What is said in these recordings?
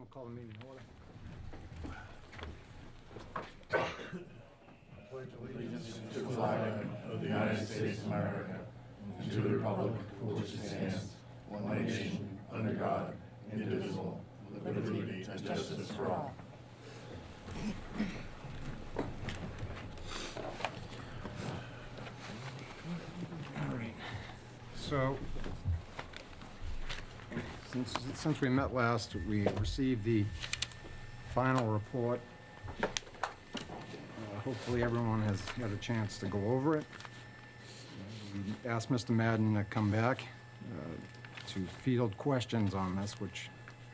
we'll call the meeting to order. Allegiance to the flag of the United States of America and to the republic for which it stands, one nation, under God, indivisible, with liberty and justice for all. All right. So, since we met last, we received the final report. Hopefully everyone has had a chance to go over it. We asked Mr. Madden to come back to field questions on this, which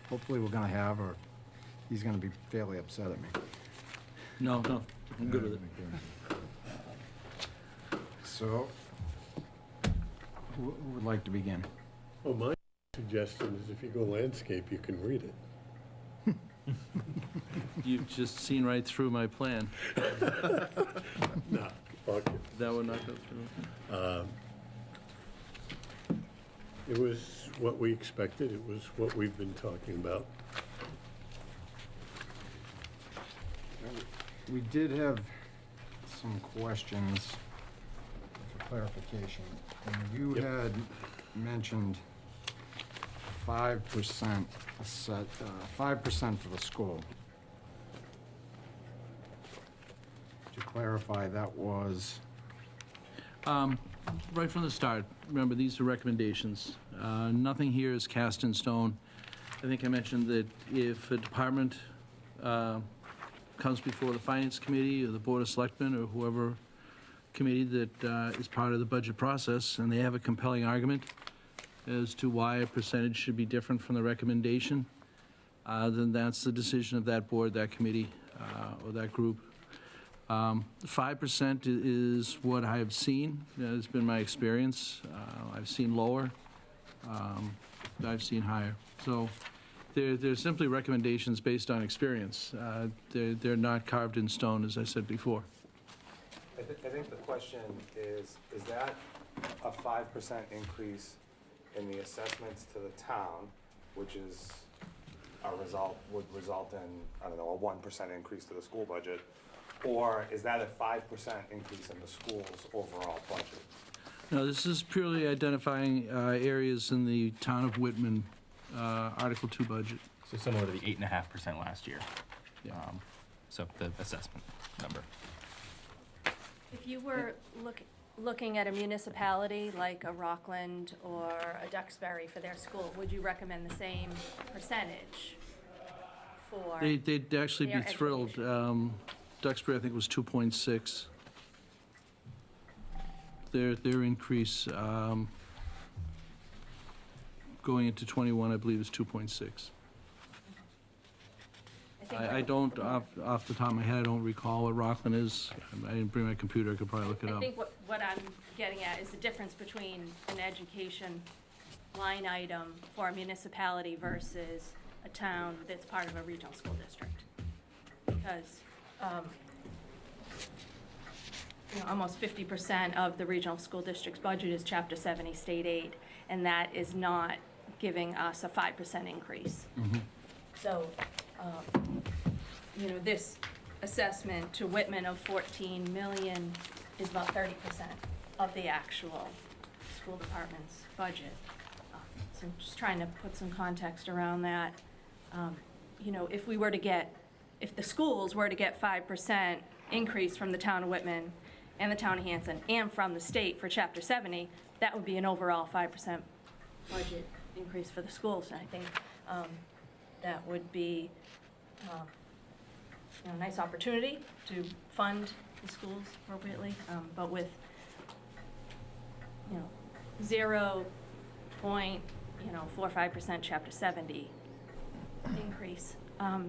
hopefully we're gonna have, or he's gonna be fairly upset at me. No, I'm good with it. So, who would like to begin? Well, my suggestion is if you go landscape, you can read it. You've just seen right through my plan. No, fuck it. That would not go through. It was what we expected. It was what we've been talking about. We did have some questions for clarification. And you Yep. had mentioned 5%, 5% for the school. To clarify, that was, Right from the start, remember, these are recommendations. Nothing here is cast in stone. I think I mentioned that if a department comes before the Finance Committee or the Board of Selectmen or whoever committee that is part of the budget process, and they have a compelling argument as to why a percentage should be different from the recommendation, then that's the decision of that board, that committee, or that group. 5% is what I have seen. It's been my experience. I've seen lower. I've seen higher. So they're simply recommendations based on experience. They're not carved in stone, as I said before. I think the question is that a 5% increase in the assessments to the town, which is would result in, I don't know, a 1% increase to the school budget, or is that a 5% increase in the school's overall budget? No, this is purely identifying areas in the town of Whitman Article 2 budget. So similar to the 8.5% last year. Yeah. So the assessment number. If you were looking at a municipality like a Rockland or a Duxbury for their school, would you recommend the same percentage for? They'd actually be their thrilled. education? Duxbury, I think, was 2.6. Their increase going into 21, I believe, is 2.6. I don't, off the top of my head, I don't recall what Rockland is. I didn't bring my computer, I could probably look it I up. think what I'm getting at is the difference between an education line item for a municipality versus a town that's part of a regional school district. Because, almost 50% of the regional school district's budget is Chapter 70 state aid, and that is not giving us a 5% increase. So, this assessment to Whitman of 14 million is about 30% of the actual school department's budget. So I'm just trying to put some context around that. If the schools were to get 5% increase from the town of Whitman and the town of Hanson and from the state for Chapter 70, that would be an overall 5% budget increase for the schools. And I think that would be a nice opportunity to fund the schools appropriately, but with 0.45% Chapter 70 increase, 5%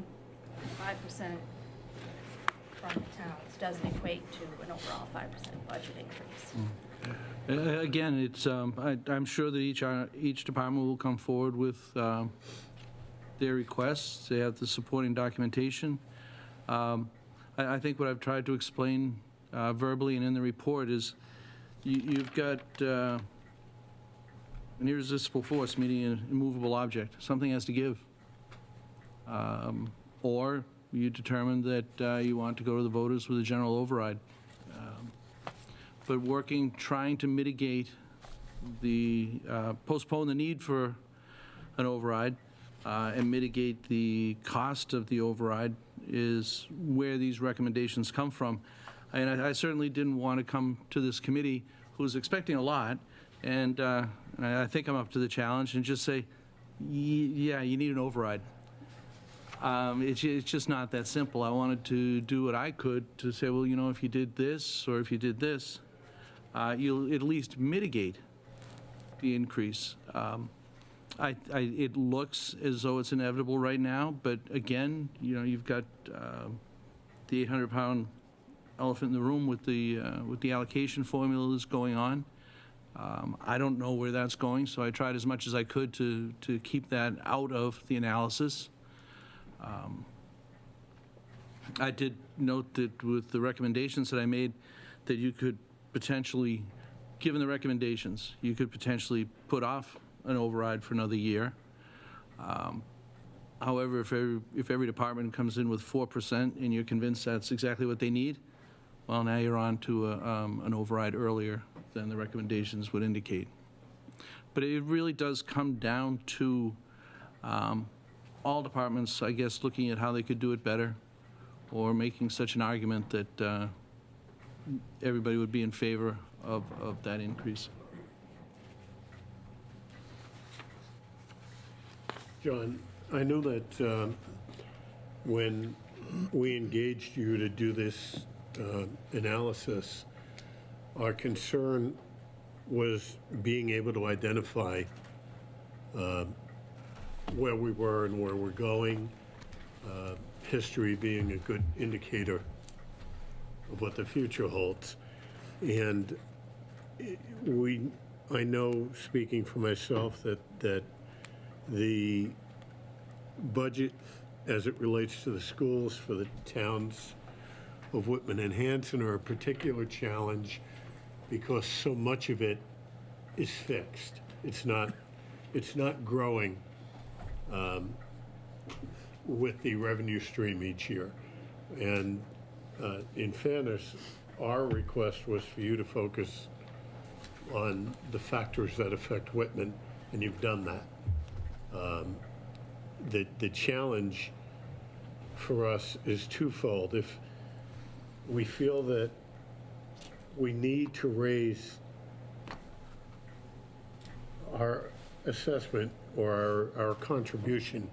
from the towns doesn't equate to an overall 5% budget increase. Again, it's, I'm sure that each department will come forward with their requests. They have the supporting documentation. I think what I've tried to explain verbally and in the report is you've got an irresistible force meeting an immovable object. Something has to give. Or you determine that you want to go to the voters with a general override. But trying to mitigate postpone the need for an override and mitigate the cost of the override is where these recommendations come from. And I certainly didn't want to come to this committee who's expecting a lot, and I think I'm up to the challenge, and just say, yeah, you need an override. It's just not that simple. I wanted to do what I could to say, well, if you did this or if you did this, you'll at least mitigate the increase. It looks as though it's inevitable right now, but again, you've got the 800-pound elephant in the room with the allocation formula that's going on. I don't know where that's going, so I tried as much as I could to keep that out of the analysis. I did note that with the recommendations that I made, that you could potentially, given the recommendations, you could potentially put off an override for another year. However, if every department comes in with 4% and you're convinced that's exactly what they need, well, now you're on to an override earlier than the recommendations would indicate. But it really does come down to all departments, I guess, looking at how they could do it better, or making such an argument that everybody would be in favor of that increase. John, I know that when we engaged you to do this analysis, our concern was being able to identify where we were and where we're going, history being a good indicator of what the future holds. And I know, speaking for myself, that the budget as it relates to the schools for the towns of Whitman and Hanson are a particular challenge because so much of it is fixed. It's not growing with the revenue stream each year. And in fairness, our request was for you to focus on the factors that affect Whitman, and you've done that. The challenge for us is twofold. If we feel that we need to raise our assessment or our contribution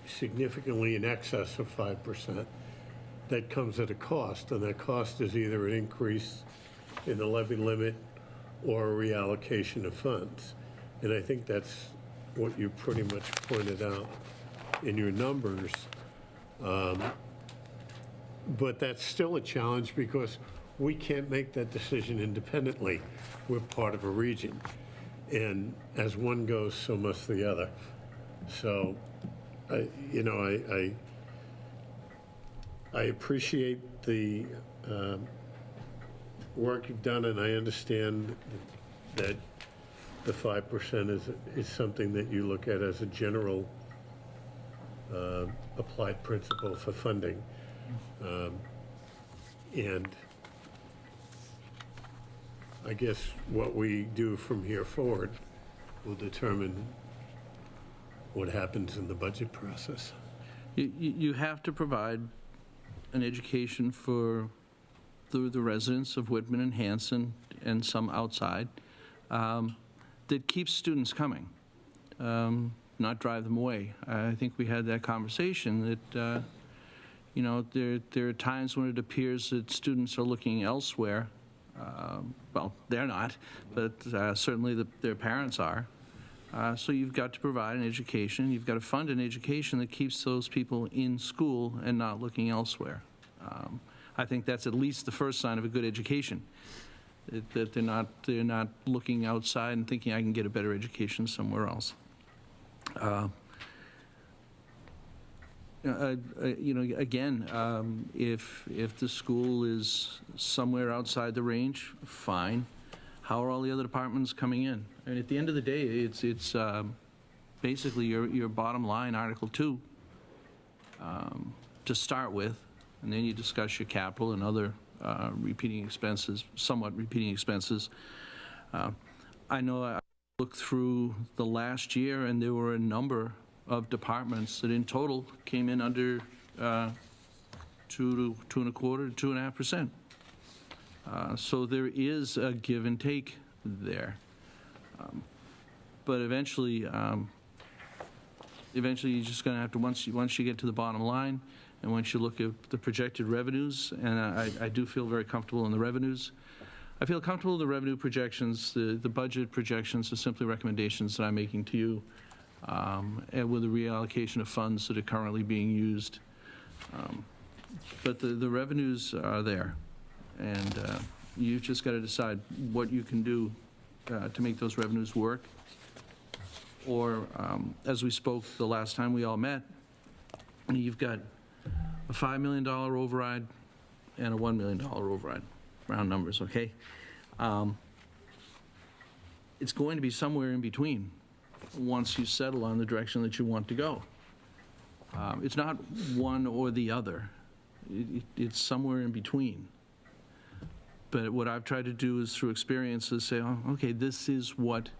significantly in excess of 5%, that comes at a cost, and that cost is either an increase in the levy limit or a reallocation of funds. And I think that's what you pretty much pointed out in your numbers. But that's still a challenge because we can't make that decision independently. We're part of a region. And as one goes, so must the other. So, I appreciate the work you've done, and I understand that the 5% is something that you look at as a general applied principle for funding. And I guess what we do from here forward will determine what happens in the budget process. You have to provide an education for the residents of Whitman and Hanson and some outside that keeps students coming, not drive them away. I think we had that conversation that, there are times when it appears that students are looking elsewhere. Well, they're not, but certainly their parents are. So you've got to provide an education. You've got to fund an education that keeps those people in school and not looking elsewhere. I think that's at least the first sign of a good education, that they're not looking outside and thinking I can get a better education somewhere else. Again, if the school is somewhere outside the range, fine. How are all the other departments coming in? I mean, at the end of the day, it's basically your bottom line, Article 2, to start with, and then you discuss your capital and other repeating expenses, somewhat repeating expenses. I know I looked through the last year, and there were a number of departments that in total came in under 2 to 2.25% to 2.5%. So there is a give and take there. But eventually you're just going to have to, once you get to the bottom line, and once you look at the projected revenues, and I do feel very comfortable in the revenues. I feel comfortable with the revenue projections. The budget projections are simply recommendations that I'm making to you, and with the reallocation of funds that are currently being used. But the revenues are there, and you've just got to decide what you can do to make those revenues work. Or, as we spoke the last time we all met, you've got a $5 million override and a $1 million override, round numbers, okay? It's going to be somewhere in between once you settle on the direction that you want to go. It's not one or the other. It's somewhere in between. But what I've tried to do is, through experience, is say, oh, okay, this is what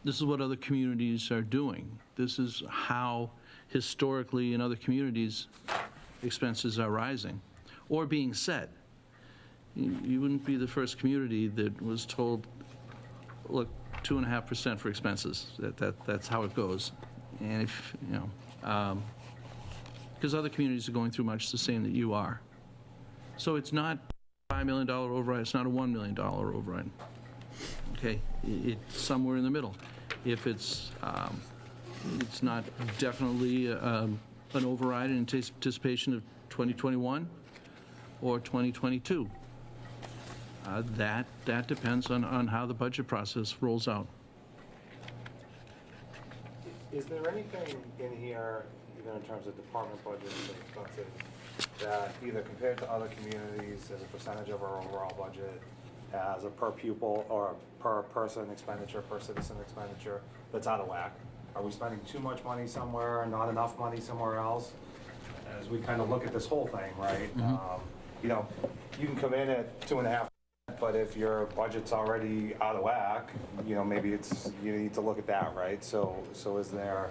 other communities are doing. This is how, historically, in other communities, expenses are rising or being set. You wouldn't be the first community that was told, look, 2.5% for expenses. That's how it goes. And if, because other communities are going through much the same that you are. So it's not a $5 million override, it's not a $1 million override. Okay, it's somewhere in the middle. If it's not definitely an override in anticipation of 2021 or 2022. That depends on how the budget process rolls out. Is there anything in here, even in terms of department budgets and expenses, that either compared to other communities as a percentage of our overall budget, as a per pupil or per person expenditure, per citizen expenditure, that's out of whack? Are we spending too much money somewhere, not enough money somewhere else? As we kind of look at this whole thing, right? Mm-hmm. You can come in at 2.5%, but if your budget's already out of whack, maybe you need to look at that, right? So is there?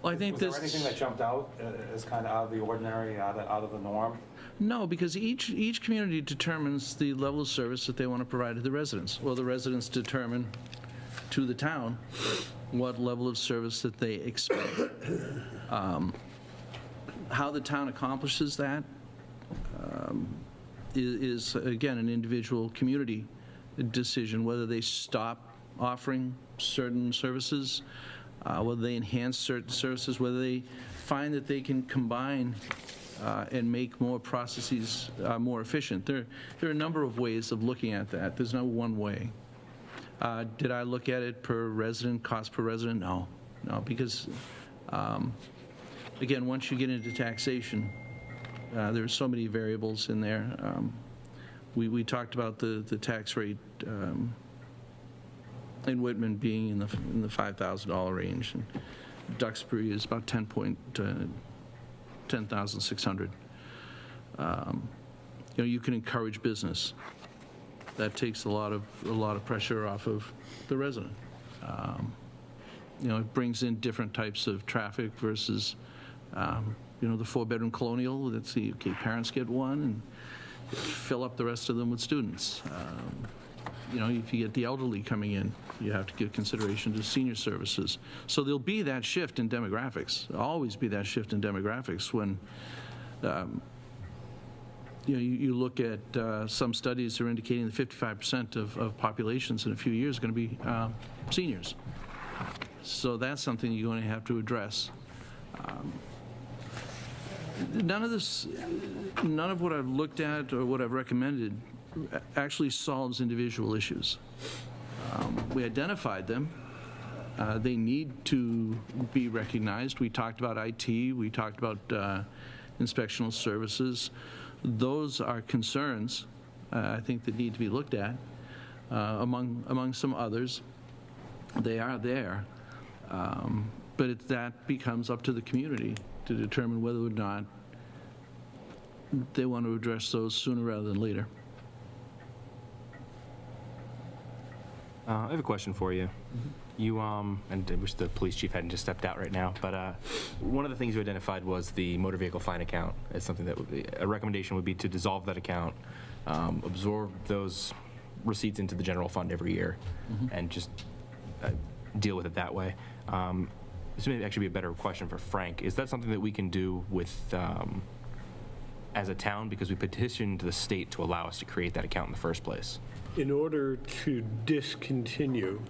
Well, I think was there anything that jumped out as kind of out of the ordinary, out of the norm? No, because each community determines the level of service that they want to provide to the residents. Well, the residents determine to the town what level of service that they expect. How the town accomplishes that is, again, an individual community decision, whether they stop offering certain services, whether they enhance certain services, whether they find that they can combine and make more processes more efficient. There are a number of ways of looking at that. There's no one way. Did I look at it per resident, cost per resident? No, because, again, once you get into taxation, there are so many variables in there. We talked about the tax rate in Whitman being in the $5,000 range, and Duxbury is about 10,600. You can encourage business. That takes a lot of pressure off of the resident. It brings in different types of traffic versus, the 4-bedroom colonial. Let's see, okay, parents get one and fill up the rest of them with students. If you get the elderly coming in, you have to give consideration to senior services. So there'll be that shift in demographics. There'll always be that shift in demographics when you look at some studies are indicating that 55% of populations in a few years are going to be seniors. So that's something you're going to have to address. None of what I've looked at or what I've recommended actually solves individual issues. We identified them. They need to be recognized. We talked about IT. We talked about inspectional services. Those are concerns, I think, that need to be looked at, among some others. They are there, but that becomes up to the community to determine whether or not they want to address those sooner rather than later. I have a question for you. You, and I wish the police chief hadn't just stepped out right now, but one of the things you identified was the motor vehicle fine account as something that would be, a recommendation would be to dissolve that account, absorb those receipts into the general fund every year, and just deal with it that way. This may actually be a better question for Frank. Is that something that we can do with, as a town, because we petitioned the state to allow us to create that account in the first place? In order to discontinue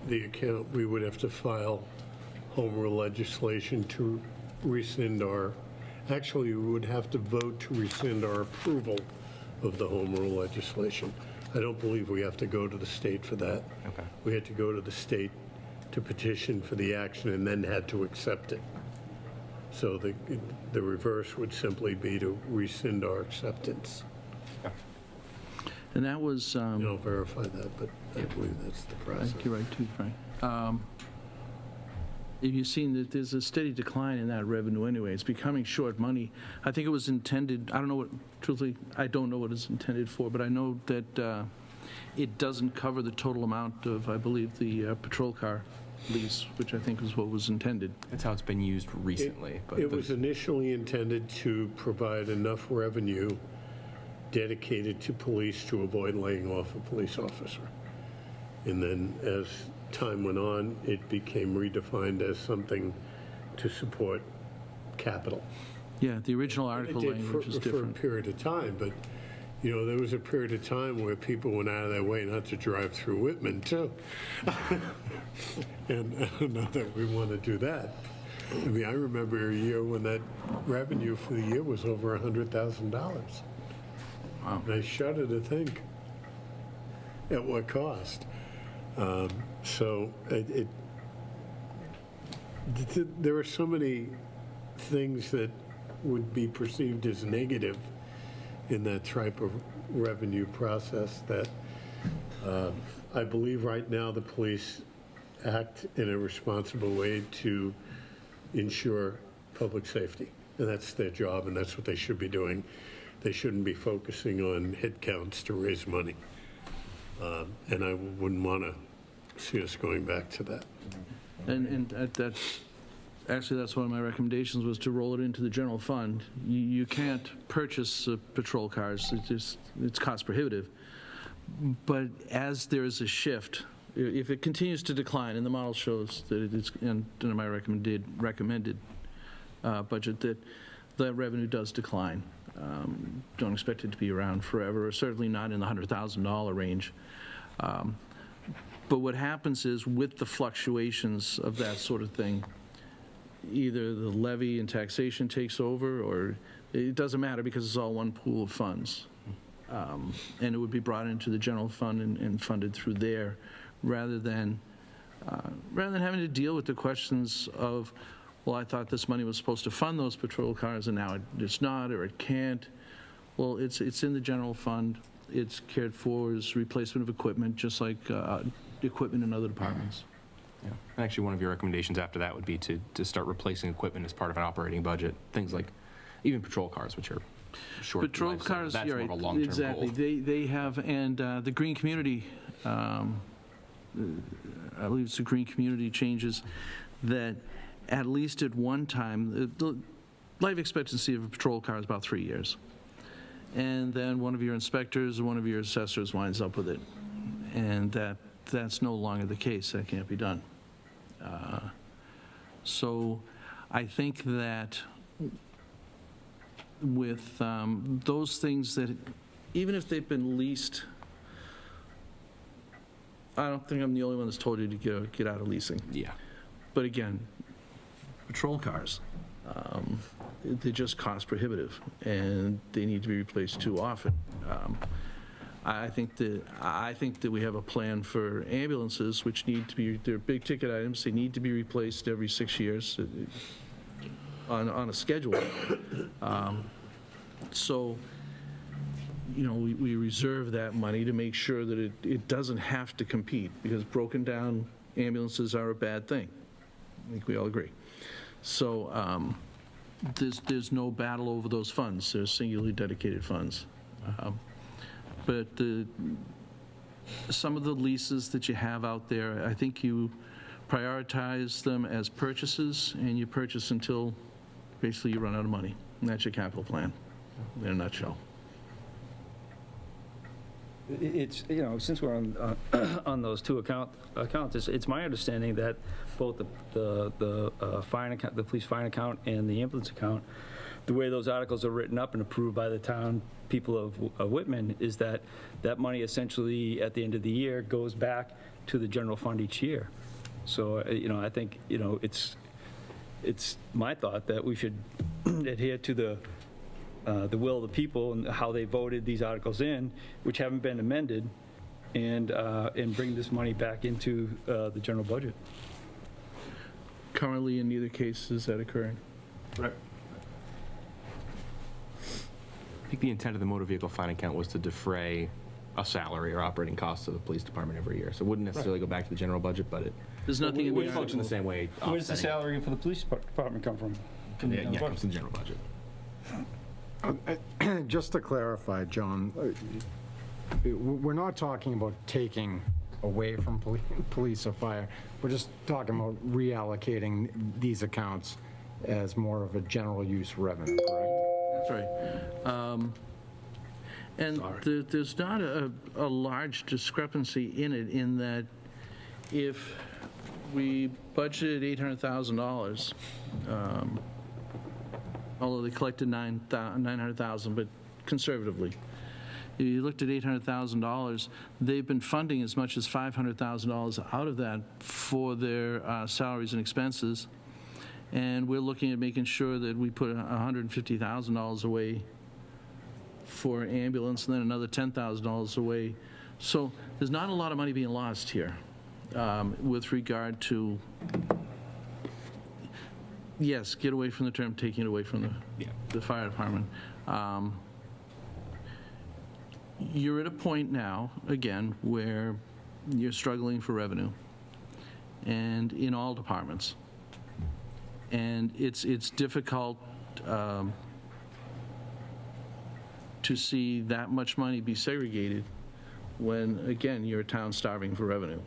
the account, we would have to file home rule legislation to rescind our, actually, we would have to vote to rescind our approval of the home rule legislation. I don't believe we have to go to the state for that. Okay. We had to go to the state to petition for the action and then had to accept it. So the reverse would simply be to rescind our acceptance. And that was, I'll verify that, but I believe that's the I process. think you're right too, Frank. If you've seen that there's a steady decline in that revenue anyway, it's becoming short money. I think it was intended, I don't know what, truthfully, I don't know what it's intended for, but I know that it doesn't cover the total amount of, I believe, the patrol car lease, which I think is what was intended. That's how it's been used recently. But It was initially intended to provide enough revenue dedicated to police to avoid laying off a police officer. And then as time went on, it became redefined as something to support capital. Yeah, the original It article did language is for a different. period of time, but, there was a period of time where people went out of their way not to drive through Whitman, too. And I don't know that we want to do that. I mean, I remember a year when that revenue for the year was over $100,000. Wow. And I shudder to think at what cost. So there are so many things that would be perceived as negative in that type of revenue process that I believe right now the police act in a responsible way to ensure public safety. And that's their job, and that's what they should be doing. They shouldn't be focusing on head counts to raise money. And I wouldn't want to see us going back to that. And that's, actually, that's one of my recommendations, was to roll it into the general fund. You can't purchase patrol cars, it's cost prohibitive. But as there is a shift, if it continues to decline, and the model shows that it's, and in my recommended budget, that revenue does decline. Don't expect it to be around forever, or certainly not in the $100,000 range. But what happens is, with the fluctuations of that sort of thing, either the levy and taxation takes over, or it doesn't matter because it's all one pool of funds. And it would be brought into the general fund and funded through there, rather than having to deal with the questions of, well, I thought this money was supposed to fund those patrol cars, and now it's not, or it can't. Well, it's in the general fund. It's cared for as replacement of equipment, just like equipment in other departments. Yeah. And actually, one of your recommendations after that would be to start replacing equipment as part of an operating budget. Things like even patrol cars, which are short. Patrol life cycle. cars, That's you're more of a right, long-term exactly. goal. They have, and the green community, I believe it's the green community changes, that at least at one time, the life expectancy of a patrol car is about 3 years. And then one of your inspectors or one of your assessors winds up with it. And that's no longer the case. That can't be done. So I think that with those things that, even if they've been leased, I don't think I'm the only one that's told you to get out of leasing. Yeah. But again, patrol cars, they're just cost prohibitive, and they need to be replaced too often. I think that we have a plan for ambulances, which need to be, they're big ticket items, they need to be replaced every 6 years on a schedule. So, we reserve that money to make sure that it doesn't have to compete, because broken down ambulances are a bad thing. I think we all agree. So there's no battle over those funds. They're singularly dedicated funds. But some of the leases that you have out there, I think you prioritize them as purchases, and you purchase until basically you run out of money. And that's your capital plan, in a nutshell. It's, since we're on, on those two accounts, it's my understanding that both the fine account, the police fine account and the ambulance account, the way those articles are written up and approved by the town people of Whitman is that that money essentially, at the end of the year, goes back to the general fund each year. So, I think, it's my thought that we should adhere to the will of the people and how they voted these articles in, which haven't been amended, and bring this money back into the general budget. Currently, in neither case is that occurring. Right. I think the intent of the motor vehicle fine account was to defray a salary or operating costs of the police department every year. So it wouldn't necessarily go back to the general budget, but it There's nothing in would the function the article. same way. Where does the offsetting- salary for the police department come from? Yeah, it comes from the general budget. Just to clarify, John, we're not talking about taking away from police or fire. We're just talking about reallocating these accounts as more of a general use revenue, correct? That's right. And there's not a large discrepancy in it, in that if we budgeted $800,000, although they collected $900,000, but conservatively, if you looked at $800,000, they've been funding as much as $500,000 out of that for their salaries and expenses. And we're looking at making sure that we put $150,000 away for ambulance, and then another $10,000 away. So there's not a lot of money being lost here with regard to, yes, get away from the term taking it away from the fire department. You're at a point now, again, where you're struggling for revenue, and in all departments. And it's difficult to see that much money be segregated when, again, you're a town starving for revenue.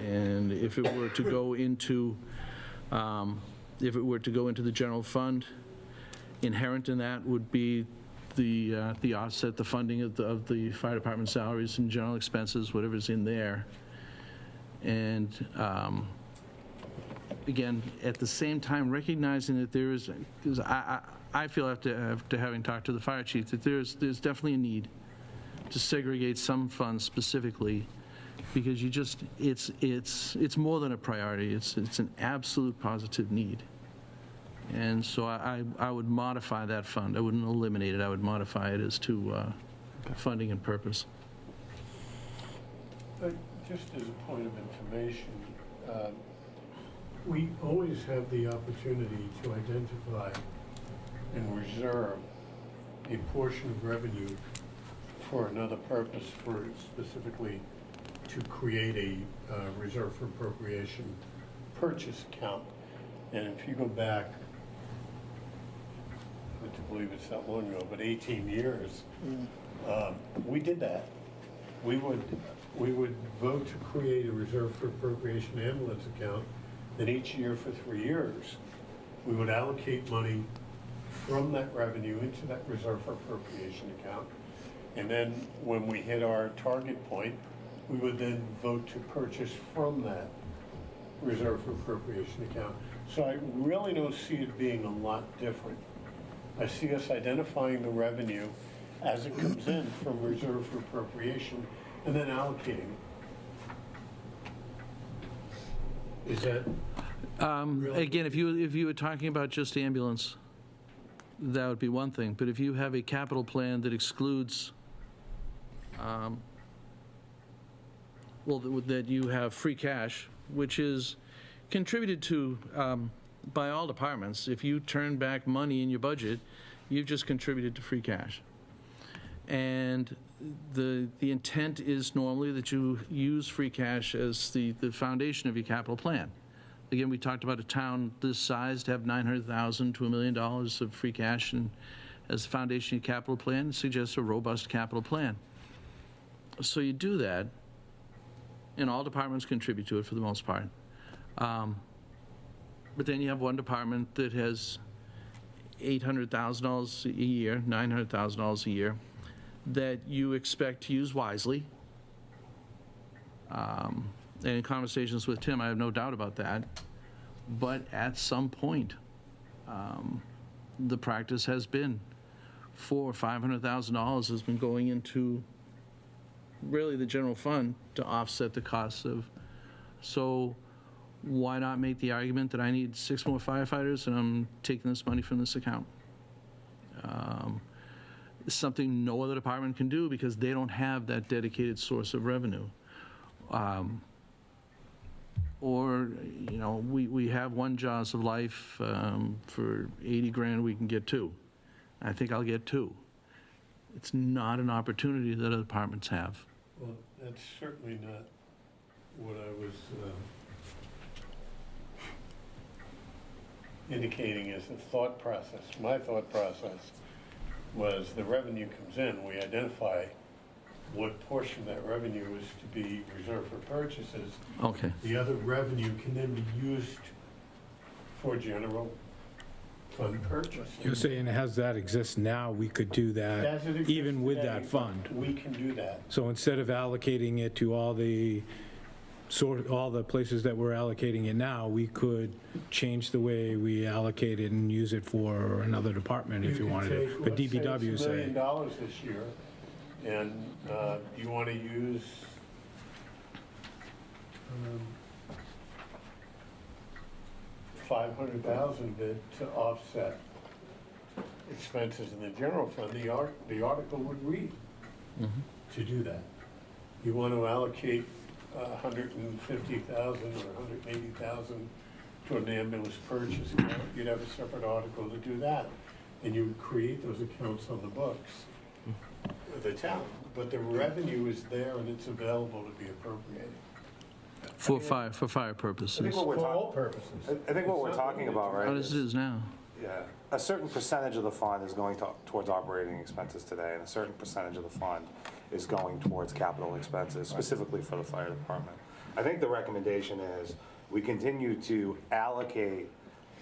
And if it were to go into, the general fund, inherent in that would be the offset, the funding of the fire department salaries and general expenses, whatever's in there. And again, at the same time, recognizing that there is, because I feel after having talked to the fire chief that there's definitely a need to segregate some funds specifically, because it's more than a priority. It's an absolute positive need. And so I would modify that fund. I wouldn't eliminate it. I would modify it as to funding and purpose. Just as a point of information, we always have the opportunity to identify and reserve a portion of revenue for another purpose, for specifically to create a reserve for appropriation purchase account. And if you go back, I don't believe it's that long ago, but 18 years, we did that. We would vote to create a reserve for appropriation ambulance account, and each year for 3 years, we would allocate money from that revenue into that reserve for appropriation account. And then when we hit our target point, we would then vote to purchase from that reserve for appropriation account. So I really don't see it being a lot different. I see us identifying the revenue as it comes in from reserve for appropriation and then allocating it. Is that? Again, if you were talking about just ambulance, that would be one thing. But if you have a capital plan that excludes, that you have free cash, which is contributed to by all departments. If you turn back money in your budget, you've just contributed to free cash. And the intent is normally that you use free cash as the foundation of your capital plan. Again, we talked about a town this size to have $900,000 to $1 million of free cash and as the foundation of your capital plan suggests a robust capital plan. So you do that, and all departments contribute to it for the most part. But then you have one department that has $800,000 a year, $900,000 a year, that you expect to use wisely. And in conversations with Tim, I have no doubt about that. But at some point, the practice has been $400,000 or $500,000 has been going into really the general fund to offset the costs of. So why not make the argument that I need 6 more firefighters and I'm taking this money from this account? It's something no other department can do because they don't have that dedicated source of revenue. Or, you know, we have one Jaws of Life, for 80 grand, we can get 2. I think I'll get 2. It's not an opportunity that other departments have. Well, that's certainly not what I was indicating as a thought process. My thought process was the revenue comes in, we identify what portion of that revenue is to be reserved for purchases. Okay. The other revenue can then be used for general fund purchases. You're saying as that exists now, we could do that As it exists even with today, that fund? We can do that. So instead of allocating it to all the places that we're allocating it now, we could change the way we allocate it and use it for another department if you wanted to. But DPW say. say, $1 million this year, and you want to use 500,000 of it to offset expenses in the general fund, the article would read to do that. You want to allocate 150,000 or 180,000 to an ambulance purchase, you'd have a separate article to do that. And you would create those accounts on the books of the town. But the revenue is there and it's available to be appropriated. For fire I purposes. think what we're For all talking, purposes. I think what we're talking about, right? How does it is now? Yeah, a certain percentage of the fund is going towards operating expenses today, and a certain percentage of the fund is going towards capital expenses, specifically for the fire department. I think the recommendation is we continue to allocate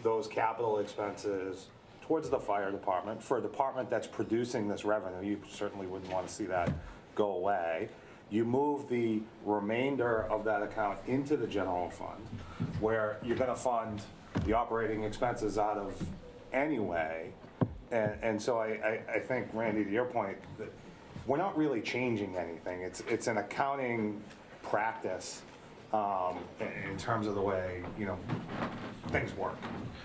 those capital expenses towards the fire department. For a department that's producing this revenue, you certainly wouldn't want to see that go away. You move the remainder of that account into the general fund, where you're going to fund the operating expenses out of anyway. And so I think, Randy, to your point, that we're not really changing anything. It's an accounting practice in terms of the way, you know, things work.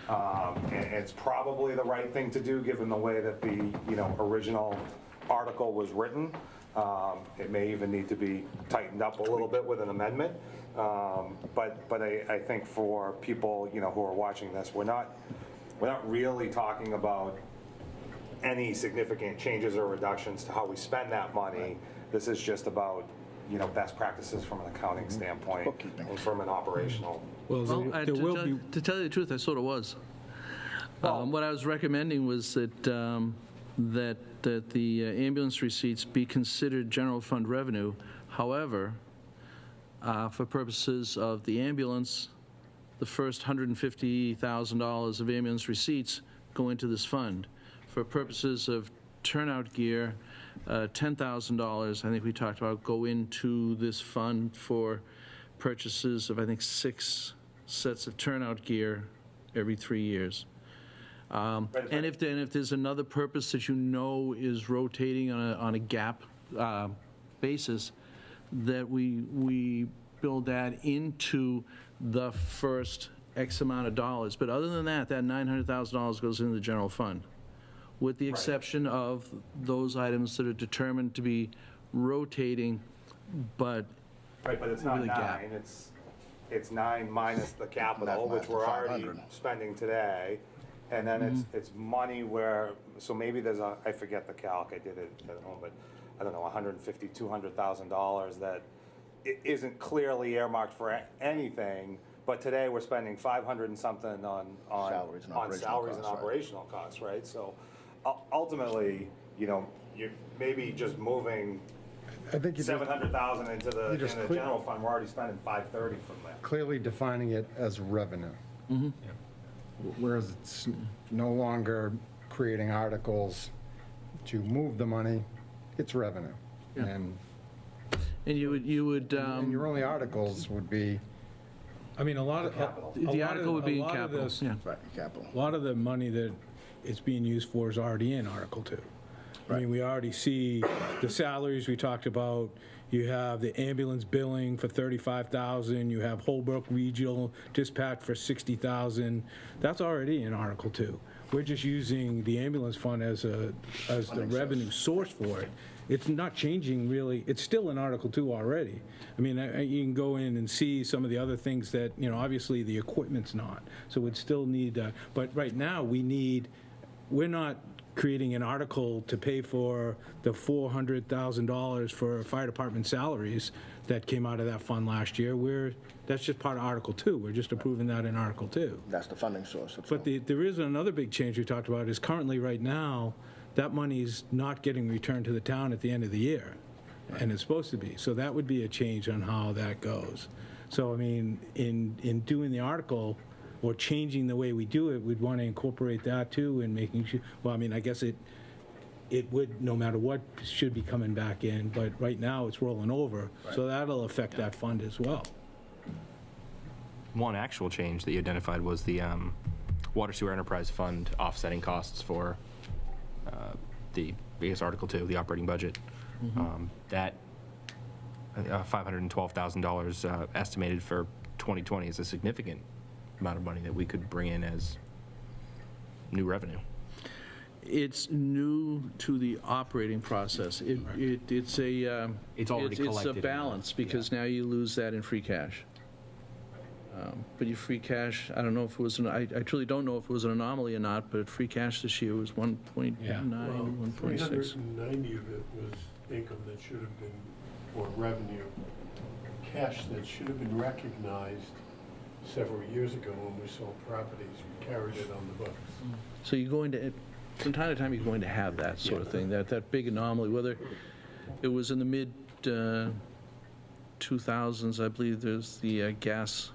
And it's probably the right thing to do, given the way that the, you know, original article was written. It may even need to be tightened up a little bit with an amendment. But I think for people, you know, who are watching this, we're not really talking about any significant changes or reductions to how we spend that money. This is just about, you know, best practices from an accounting standpoint and from an operational. well, there will be, To tell you the truth, I sort of was. What I was recommending was that that the ambulance receipts be considered general fund revenue. However, for purposes of the ambulance, the first $150,000 of ambulance receipts go into this fund. For purposes of turnout gear, $10,000, I think we talked about, go into this fund for purchases of, I think, 6 sets of turnout gear every 3 years. And if there's another purpose that you know is rotating on a gap basis, that we build that into the first X amount of dollars. But other than that, that $900,000 goes into the general fund, with the exception of those items that are determined to be rotating, but Right, but it's not Really gap. 9, it's 9 minus the capital, which we're already spending today, And then it's money where, so maybe there's I forget the calc, I did it at home, but I don't know, $150,000, $200,000 that isn't clearly earmarked for anything, but today we're spending 500 and something on Salaries and operational salaries and costs, right. operational costs, right? So ultimately, you're maybe just moving I think you just 700,000 into the you just general fund, we're already spending 530 from there. clearly defining it as revenue. Whereas it's no longer creating articles to move the money, it's revenue. And And you would, and your only articles would be, I mean, a lot of. the article would be in capital, yeah. Right, capital. A lot of the money that it's being used for is already in Article 2. I mean, we already see the salaries we talked about. You have the ambulance billing for $35,000. You have Holbrook Regional Dispatch for $60,000. That's already in Article 2. We're just using the ambulance fund as the revenue source for it. It's not changing really. It's still in Article 2 already. I mean, you can go in and see some of the other things that, obviously the equipment's not. So we'd still need, but right now we're not creating an article to pay for the $400,000 for fire department salaries that came out of that fund last year. That's just part of Article 2. We're just approving that in Article 2. That's the funding source. But there is another big change we talked about is currently right now, that money's not getting returned to the town at the end of the year, and it's supposed to be. So that would be a change on how that goes. So, I mean, in doing the article or changing the way we do it, we'd want to incorporate that too and making sure, well, I mean, I guess it would, no matter what, should be coming back in, but right now it's rolling over. So that'll affect that fund as well. One actual change that you identified was the Water Sewer Enterprise Fund offsetting costs for Article 2, the operating budget. That $512,000 estimated for 2020 is a significant amount of money that we could bring in as new revenue. It's new to the operating process. It's already it's a collected. balance, because now you lose that in free cash. But your free cash, I don't know if it was, I truly don't know if it was an anomaly or not, but free cash this year was 1.9, Yeah. 1.6. 390 of it was income that should have been, or revenue, cash that should have been recognized several years ago when we sold properties. We carried it on the books. So you're going to, from time to time, you're going to have that sort of thing, that big anomaly, whether it was in the mid 2000s, I believe there's the gas,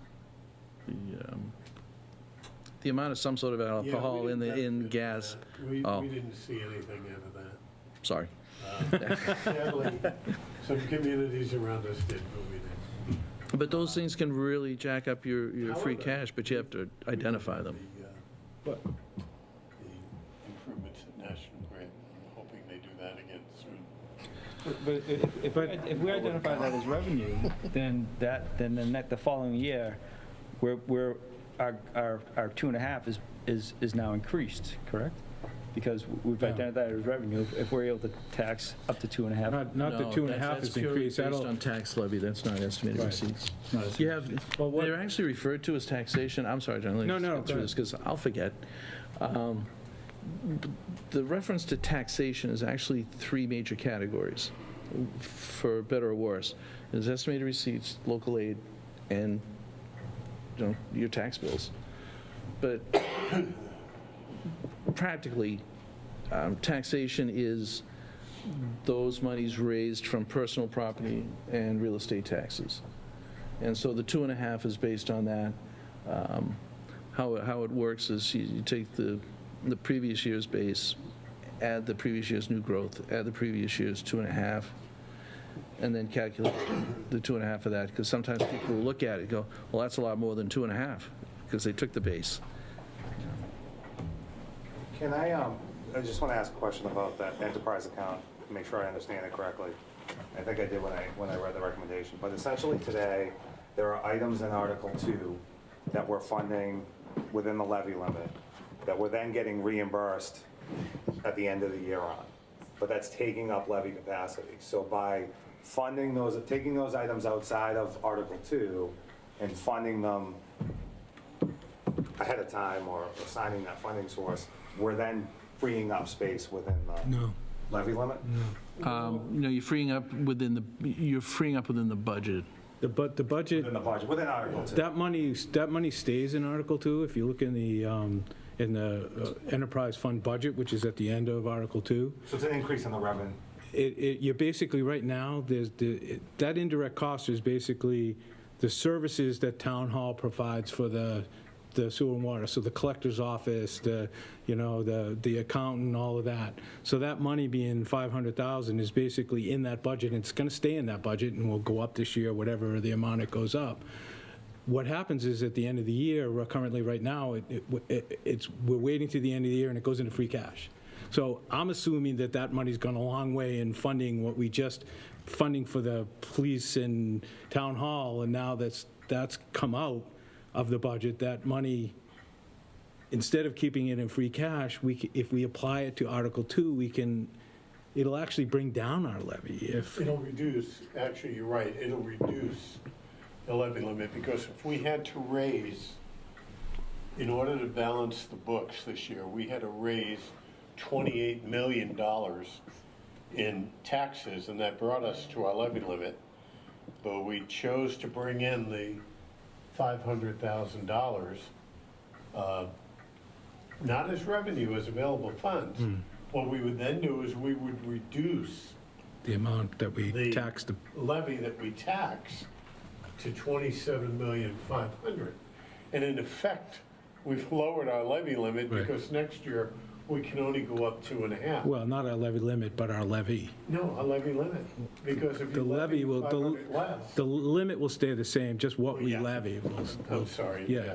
the amount of some sort of alcohol in gas. We Oh. didn't see anything out of that. Sorry. Sadly, some communities around us did, but we didn't. But those things can really jack up your free However, cash, but you have to identify them. The improvements at National Grid, I'm hoping they do that again soon. But if we identify that as revenue, then the following year, our 2.5 is now increased, correct? Because we've Yeah. identified it as revenue. If we're able to tax up to 2.5. Not the 2.5 is increased. That's That'll, on tax levy, that's not estimated Right. receipts. Not as- You have, Well, what- they're actually referred to as taxation, I'm sorry, John, let me No, just no, get through go this, because I'll forget. The reference to taxation is actually three major categories, for better or worse. There's estimated receipts, local aid, and, your tax bills. But practically, taxation is those monies raised from personal property and real estate taxes. And so the 2.5 is based on that. How it works is you take the previous year's base, add the previous year's new growth, add the previous year's 2.5, and then calculate the 2.5 of that, because sometimes people will look at it and go, well, that's a lot more than 2.5, because they took the base. Can I just want to ask a question about that enterprise account, to make sure I understand it correctly. I think I did when I read the recommendation, but essentially today, there are items in Article 2 that we're funding within the levy limit, that we're then getting reimbursed at the end of the year on. But that's taking up levy capacity. So by funding those, taking those items outside of Article 2 and funding them ahead of time or assigning that funding source, we're then freeing up space within the No. levy limit? No, you're freeing up within the budget. The budget, Within the budget, within Article 2? that money stays in Article 2. If you look in the enterprise fund budget, which is at the end of Article 2, So it's an increase in the revenue. you're basically, right now, that indirect cost is basically the services that town hall provides for the sewer and water, so the collector's office, the accountant, all of that. So that money being 500,000 is basically in that budget, and it's gonna stay in that budget, and will go up this year, whatever the amount it goes up. What happens is, at the end of the year, we're currently, right now, we're waiting to the end of the year, and it goes into free cash. So I'm assuming that money's gone a long way in funding what we just, funding for the police and town hall, and now that's come out of the budget. That money, instead of keeping it in free cash, if we apply it to Article 2, it'll actually bring down our levy. It'll reduce, actually, you're right, it'll reduce the levy limit, because if we had to raise, in order to balance the books this year, we had to raise $28 million in taxes, and that brought us to our levy limit. But we chose to bring in the $500,000, not as revenue, as available funds. What we would then do is we would reduce The amount that we the tax the, levy that we tax to $27,500,000. And in effect, we've lowered our levy limit, Right. because next year we can only go up 2.5. well, not our levy limit, but our levy. No, a levy limit, because if The you levy levy will, 500 less. the limit will stay the same, just what we Yeah. levy will. I'm sorry. Yeah.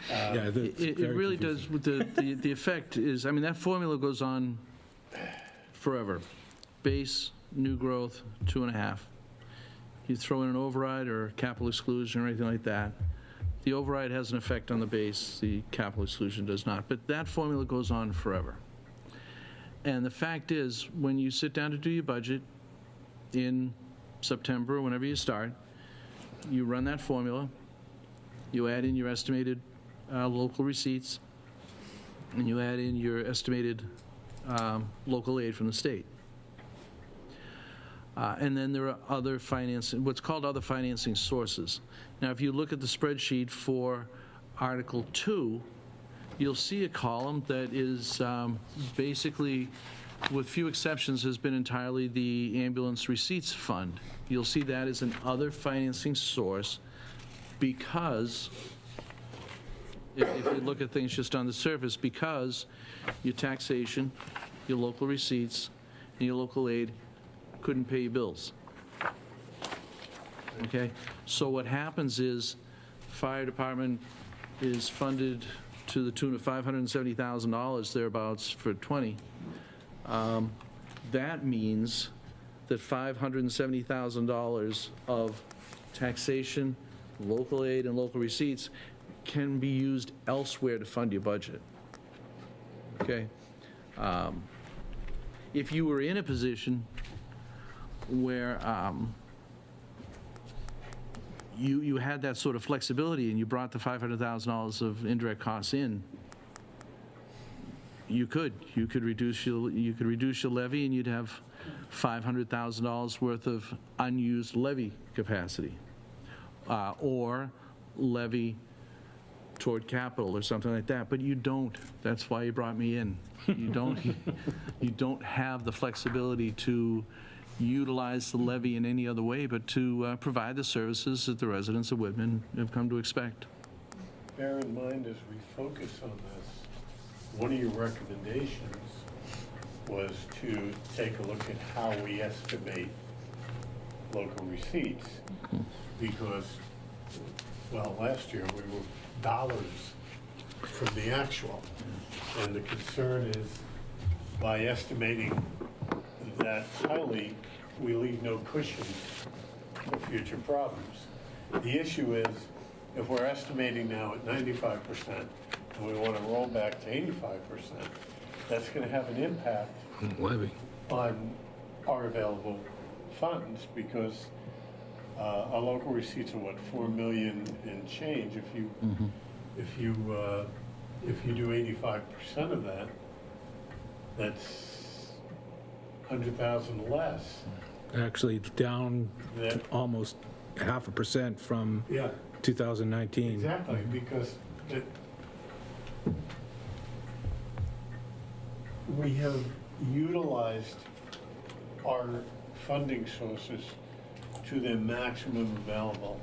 Yeah, It really does, with the effect is, I mean, that formula goes on forever. Base, new growth, 2.5. You throw in an override or capital exclusion or anything like that, the override has an effect on the base, the capital exclusion does not. But that formula goes on forever. And the fact is, when you sit down to do your budget in September, or whenever you start, you run that formula, you add in your estimated local receipts, and you add in your estimated local aid from the state. And then there are other financing, what's called other financing sources. Now, if you look at the spreadsheet for Article 2, you'll see a column that is basically, with few exceptions, has been entirely the ambulance receipts fund. You'll see that as an other financing source, because if you look at things just on the surface, because your taxation, your local receipts, and your local aid couldn't pay your bills. Okay? So what happens is, fire department is funded to the tune of $570,000 thereabouts for 20. That means that $570,000 of taxation, local aid, and local receipts can be used elsewhere to fund your budget. Okay? If you were in a position where you had that sort of flexibility and you brought the $500,000 of indirect costs in, you could reduce your levy, and you'd have $500,000 worth of unused levy capacity, or levy toward capital or something like that. But you don't. That's why you brought me in. You don't have the flexibility to utilize the levy in any other way but to provide the services that the residents of Whitman have come to expect. Bear in mind, as we focus on this, one of your recommendations was to take a look at how we estimate local receipts, because, well, last year we were dollars from the actual, and the concern is, by estimating that highly, we leave no cushion for future problems. The issue is, if we're estimating now at 95%, and we want to roll back to 85%, that's going to have an impact levy. on our available funds, because our local receipts are, what, 4 million and change. If you if you do 85% of that, that's 100,000 less. Actually, down That, almost 0.5% from yeah, 2019. exactly, because we have utilized our funding sources to their maximum available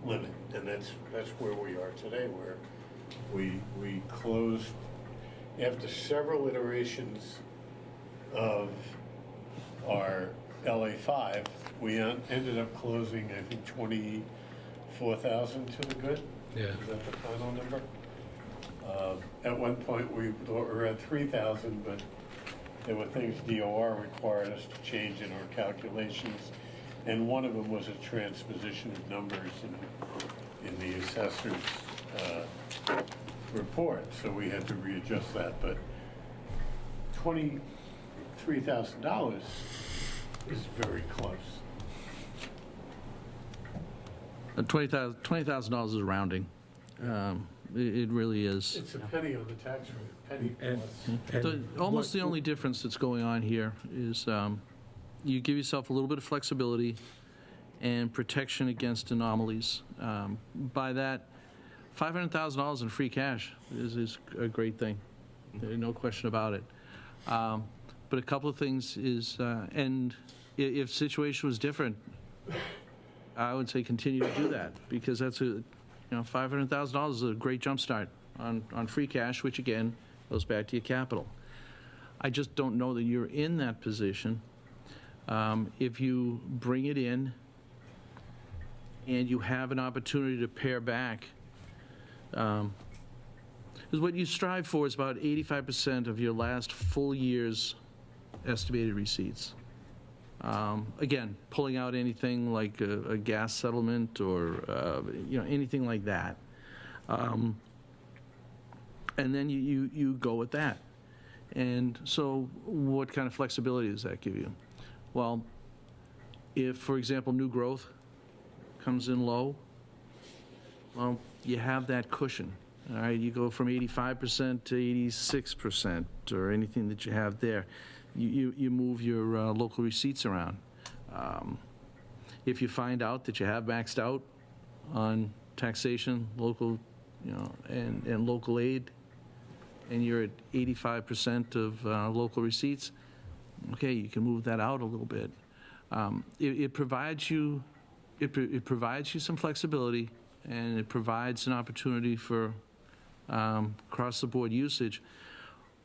limit, and that's where we are today, where we closed, after several iterations of our LA5, we ended up closing, I think, 24,000 to the good. Yeah. Is that the final number? At one point, we were at 3,000, but there were things DOR required us to change in our calculations, and one of them was a transposition of numbers in the assessor's report, so we had to readjust that, but $23,000 is very close. $20,000 is rounding. It really is. It's a penny on the tax rate, penny And- plus. Almost the only difference that's going on here is you give yourself a little bit of flexibility and protection against anomalies. By that, $500,000 in free cash is a great thing. There's no question about it. But a couple of things is, and if situation was different, I would say continue to do that, because that's $500,000 is a great jumpstart on free cash, which again goes back to your capital. I just don't know that you're in that position. If you bring it in and you have an opportunity to pare back, because what you strive for is about 85% of your last full year's estimated receipts. Again, pulling out anything like a gas settlement or anything like that, and then you go with that. And so, what kind of flexibility does that give you? Well, if, for example, new growth comes in low, well, you have that cushion. All right, you go from 85% to 86% or anything that you have there. You move your local receipts around. If you find out that you have maxed out on taxation, local, and local aid, and you're at 85% of local receipts, okay, you can move that out a little bit. It provides you some flexibility, and it provides an opportunity for across-the-board usage.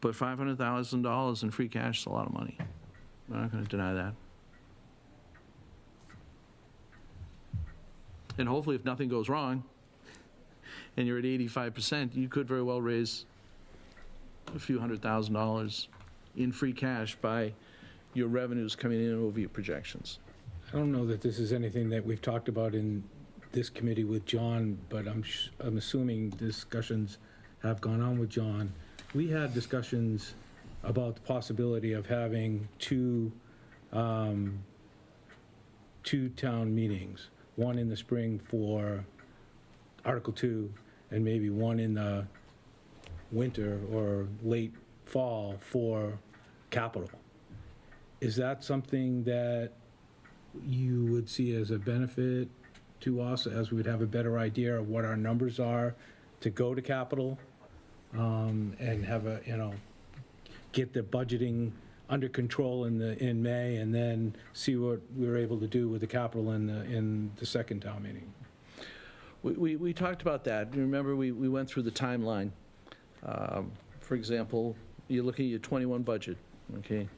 But $500,000 in free cash is a lot of money. I'm not going to deny that. And hopefully, if nothing goes wrong, and you're at 85%, you could very well raise a few $100,000 in free cash by your revenues coming in over your projections. I don't know that this is anything that we've talked about in this committee with John, but I'm assuming discussions have gone on with John. We had discussions about the possibility of having two town meetings, one in the spring for Article 2, and maybe one in the winter or late fall for capital. Is that something that you would see as a benefit to us, as we would have a better idea of what our numbers are to go to capital, and have get the budgeting under control in May, and then see what we were able to do with the capital in the second town meeting? We talked about that. Remember, we went through the timeline. For example, you're looking at your 21 budget, okay?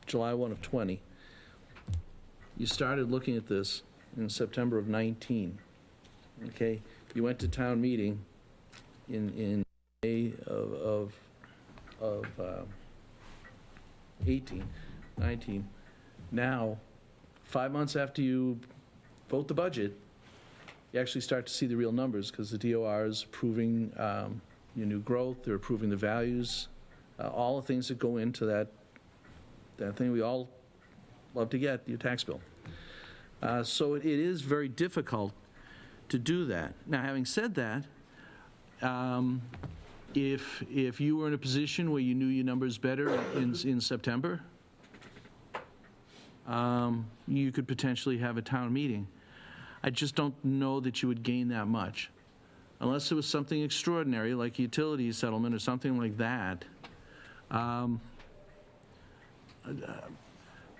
July 1 of 20. You started looking at this in September of 19, okay? You went to town meeting in May of 18, 19. Now, 5 months after you vote the budget, you actually start to see the real numbers, because the DOR is approving your new growth, they're approving the values, all the things that go into that thing we all love to get, your tax bill. So it is very difficult to do that. Now, having said that, If you were in a position where you knew your numbers better in September, you could potentially have a town meeting. I just don't know that you would gain that much. Unless it was something extraordinary, like a utility settlement or something like that.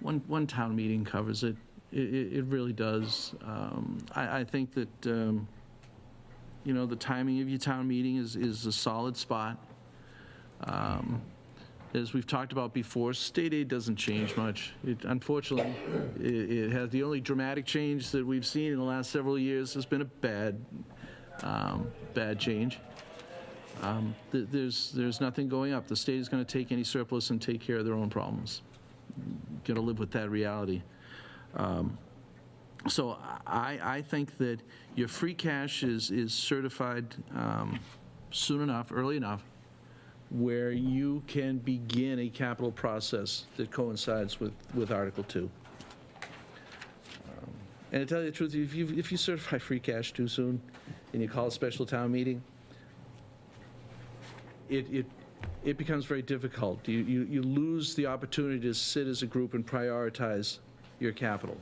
One town meeting covers it. It really does. I think that, the timing of your town meeting is a solid spot. As we've talked about before, state aid doesn't change much. Unfortunately, it has, the only dramatic change that we've seen in the last several years has been a bad change. There's nothing going up. The state is going to take any surplus and take care of their own problems. Got to live with that reality. So I think that your free cash is certified soon enough, early enough, where you can begin a capital process that coincides with Article 2. And to tell you the truth, if you certify free cash too soon and you call a special town meeting, it becomes very difficult. You lose the opportunity to sit as a group and prioritize your capital.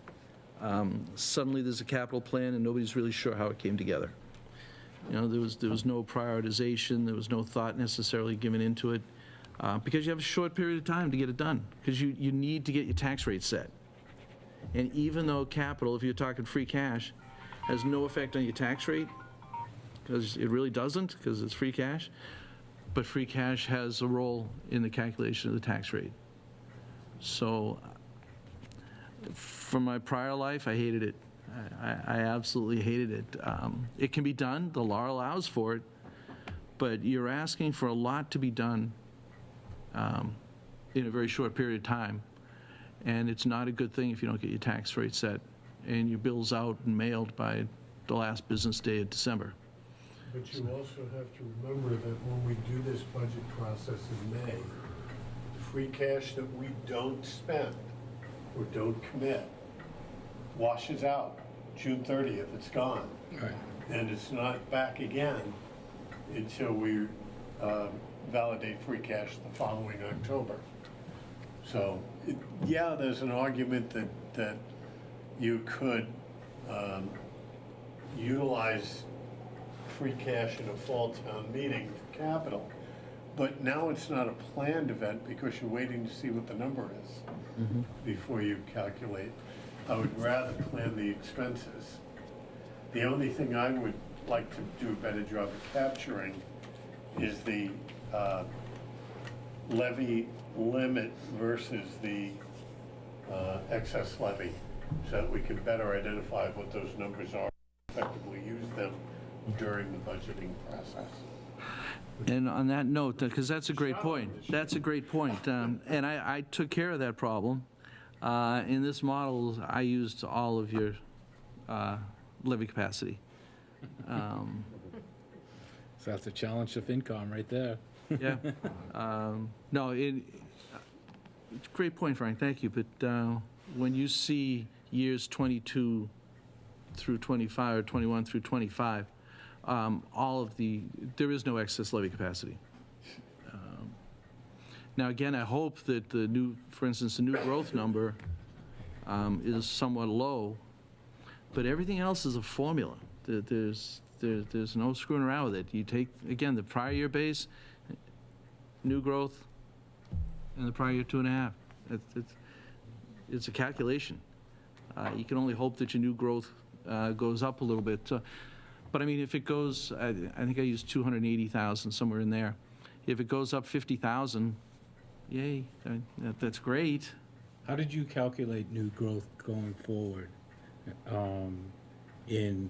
Suddenly there's a capital plan and nobody's really sure how it came together. There was no prioritization, there was no thought necessarily given into it, because you have a short period of time to get it done, because you need to get your tax rate set. And even though capital, if you're talking free cash, has no effect on your tax rate, because it really doesn't, because it's free cash, but free cash has a role in the calculation of the tax rate. So from my prior life, I hated it. I absolutely hated it. It can be done, the law allows for it, but you're asking for a lot to be done in a very short period of time, and it's not a good thing if you don't get your tax rate set and your bills out and mailed by the last business day of December. But you also have to remember that when we do this budget process in May, the free cash that we don't spend or don't commit washes out. June 30th, it's gone. Right. And it's not back again until we validate free cash the following October. So, yeah, there's an argument that you could utilize free cash in a fall town meeting for capital, but now it's not a planned event because you're waiting to see what the number is before you calculate. I would rather plan the expenses. The only thing I would like to do a better job of capturing is the levy limit versus the excess levy, so that we can better identify what those numbers are, effectively use them during the budgeting process. And on that note, because that's a great point, and I took care of that problem. In this model, I used all of your levy capacity. So that's a challenge of income right there. Yeah. No, it's a great point, Frank, thank you. But when you see years 22 through 25, or 21 through 25, there is no excess levy capacity. Now, again, I hope that for instance, the new growth number is somewhat low, but everything else is a formula. There's no screwing around with it. You take, again, the prior year base, new growth, and the prior year 2.5. It's a calculation. You can only hope that your new growth goes up a little bit. But I mean, if it goes, I think I used 280,000, somewhere in there. If it goes up 50,000, yay, that's great. How did you calculate new growth going forward? In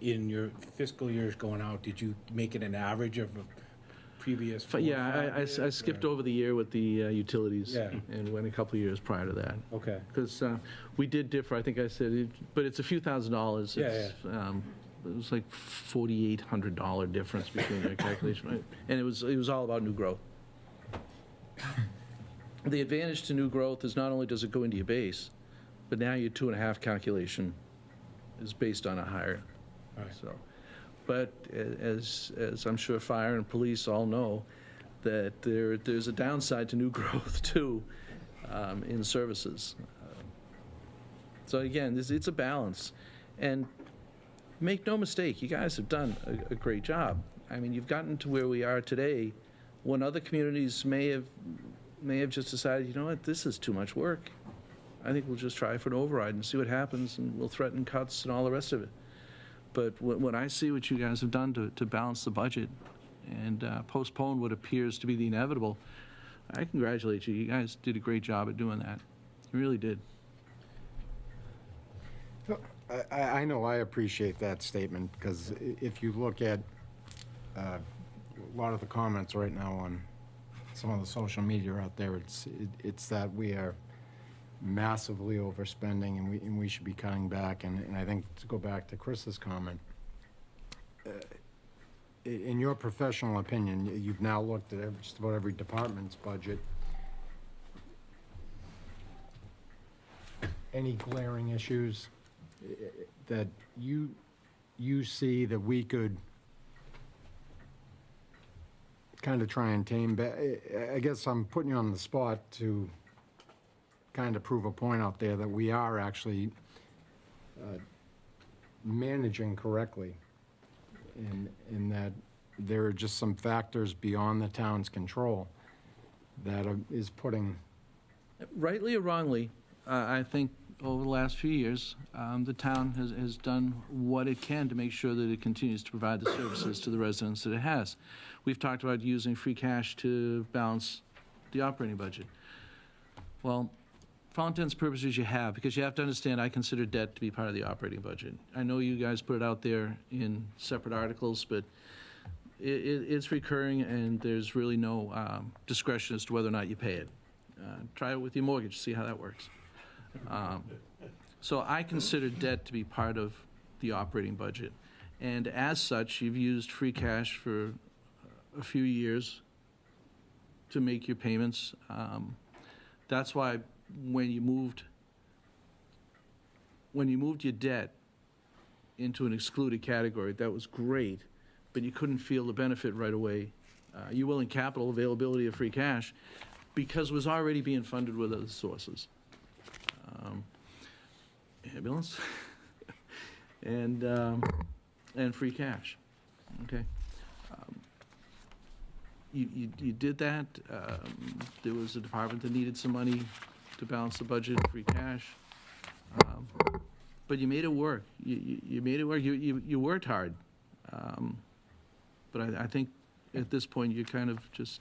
your fiscal years going out, did you make it an average of a previous 4 or 5 years, I skipped over the year with the utilities, Yeah. and went a couple of years prior to that. Okay. Because we did differ, I think I said, but it's a few $1,000s. Yeah, It was like $4,800 difference between their calculation, right? And it was all about new growth. The advantage to new growth is not only does it go into your base, but now your 2.5 calculation is based on a higher. Right. So, But as I'm sure fire and police all know, that there's a downside to new growth too, in services. So again, it's a balance. And make no mistake, you guys have done a great job. I mean, you've gotten to where we are today, when other communities may have just decided, you know what, this is too much work. I think we'll just try for an override and see what happens, and we'll threaten cuts and all the rest of it. But when I see what you guys have done to balance the budget and postpone what appears to be the inevitable, I congratulate you. You guys did a great job at doing that. You really did. I know I appreciate that statement, because if you look at a lot of the comments right now on some of the social media out there, it's that we are massively overspending and we should be cutting back. And I think, to go back to Chris's comment, in your professional opinion, you've now looked at just about every department's budget. Any glaring issues that you see that we could kind of try and tame back? I guess I'm putting you on the spot to kind of prove a point out there that we are actually managing correctly, and that there are just some factors beyond the town's control that is putting. Rightly or wrongly, I think over the last few years, the town has done what it can to make sure that it continues to provide the services to the residents that it has. We've talked about using free cash to balance the operating budget. Well, for all intents and purposes, you have, because you have to understand, I consider debt to be part of the operating budget. I know you guys put it out there in separate articles, but it's recurring, and there's really no discretion as to whether or not you pay it. Try it with your mortgage, see how that works. So I consider debt to be part of the operating budget. And as such, you've used free cash for a few years to make your payments. That's why when you moved your debt into an excluded category, that was great, but you couldn't feel the benefit right away. You will in capital availability of free cash, because it was already being funded with other sources. Ambulance and free cash. Okay. You did that. There was a department that needed some money to balance the budget, free cash. But you made it work. You made it work. You worked hard. But I think at this point you're kind of just,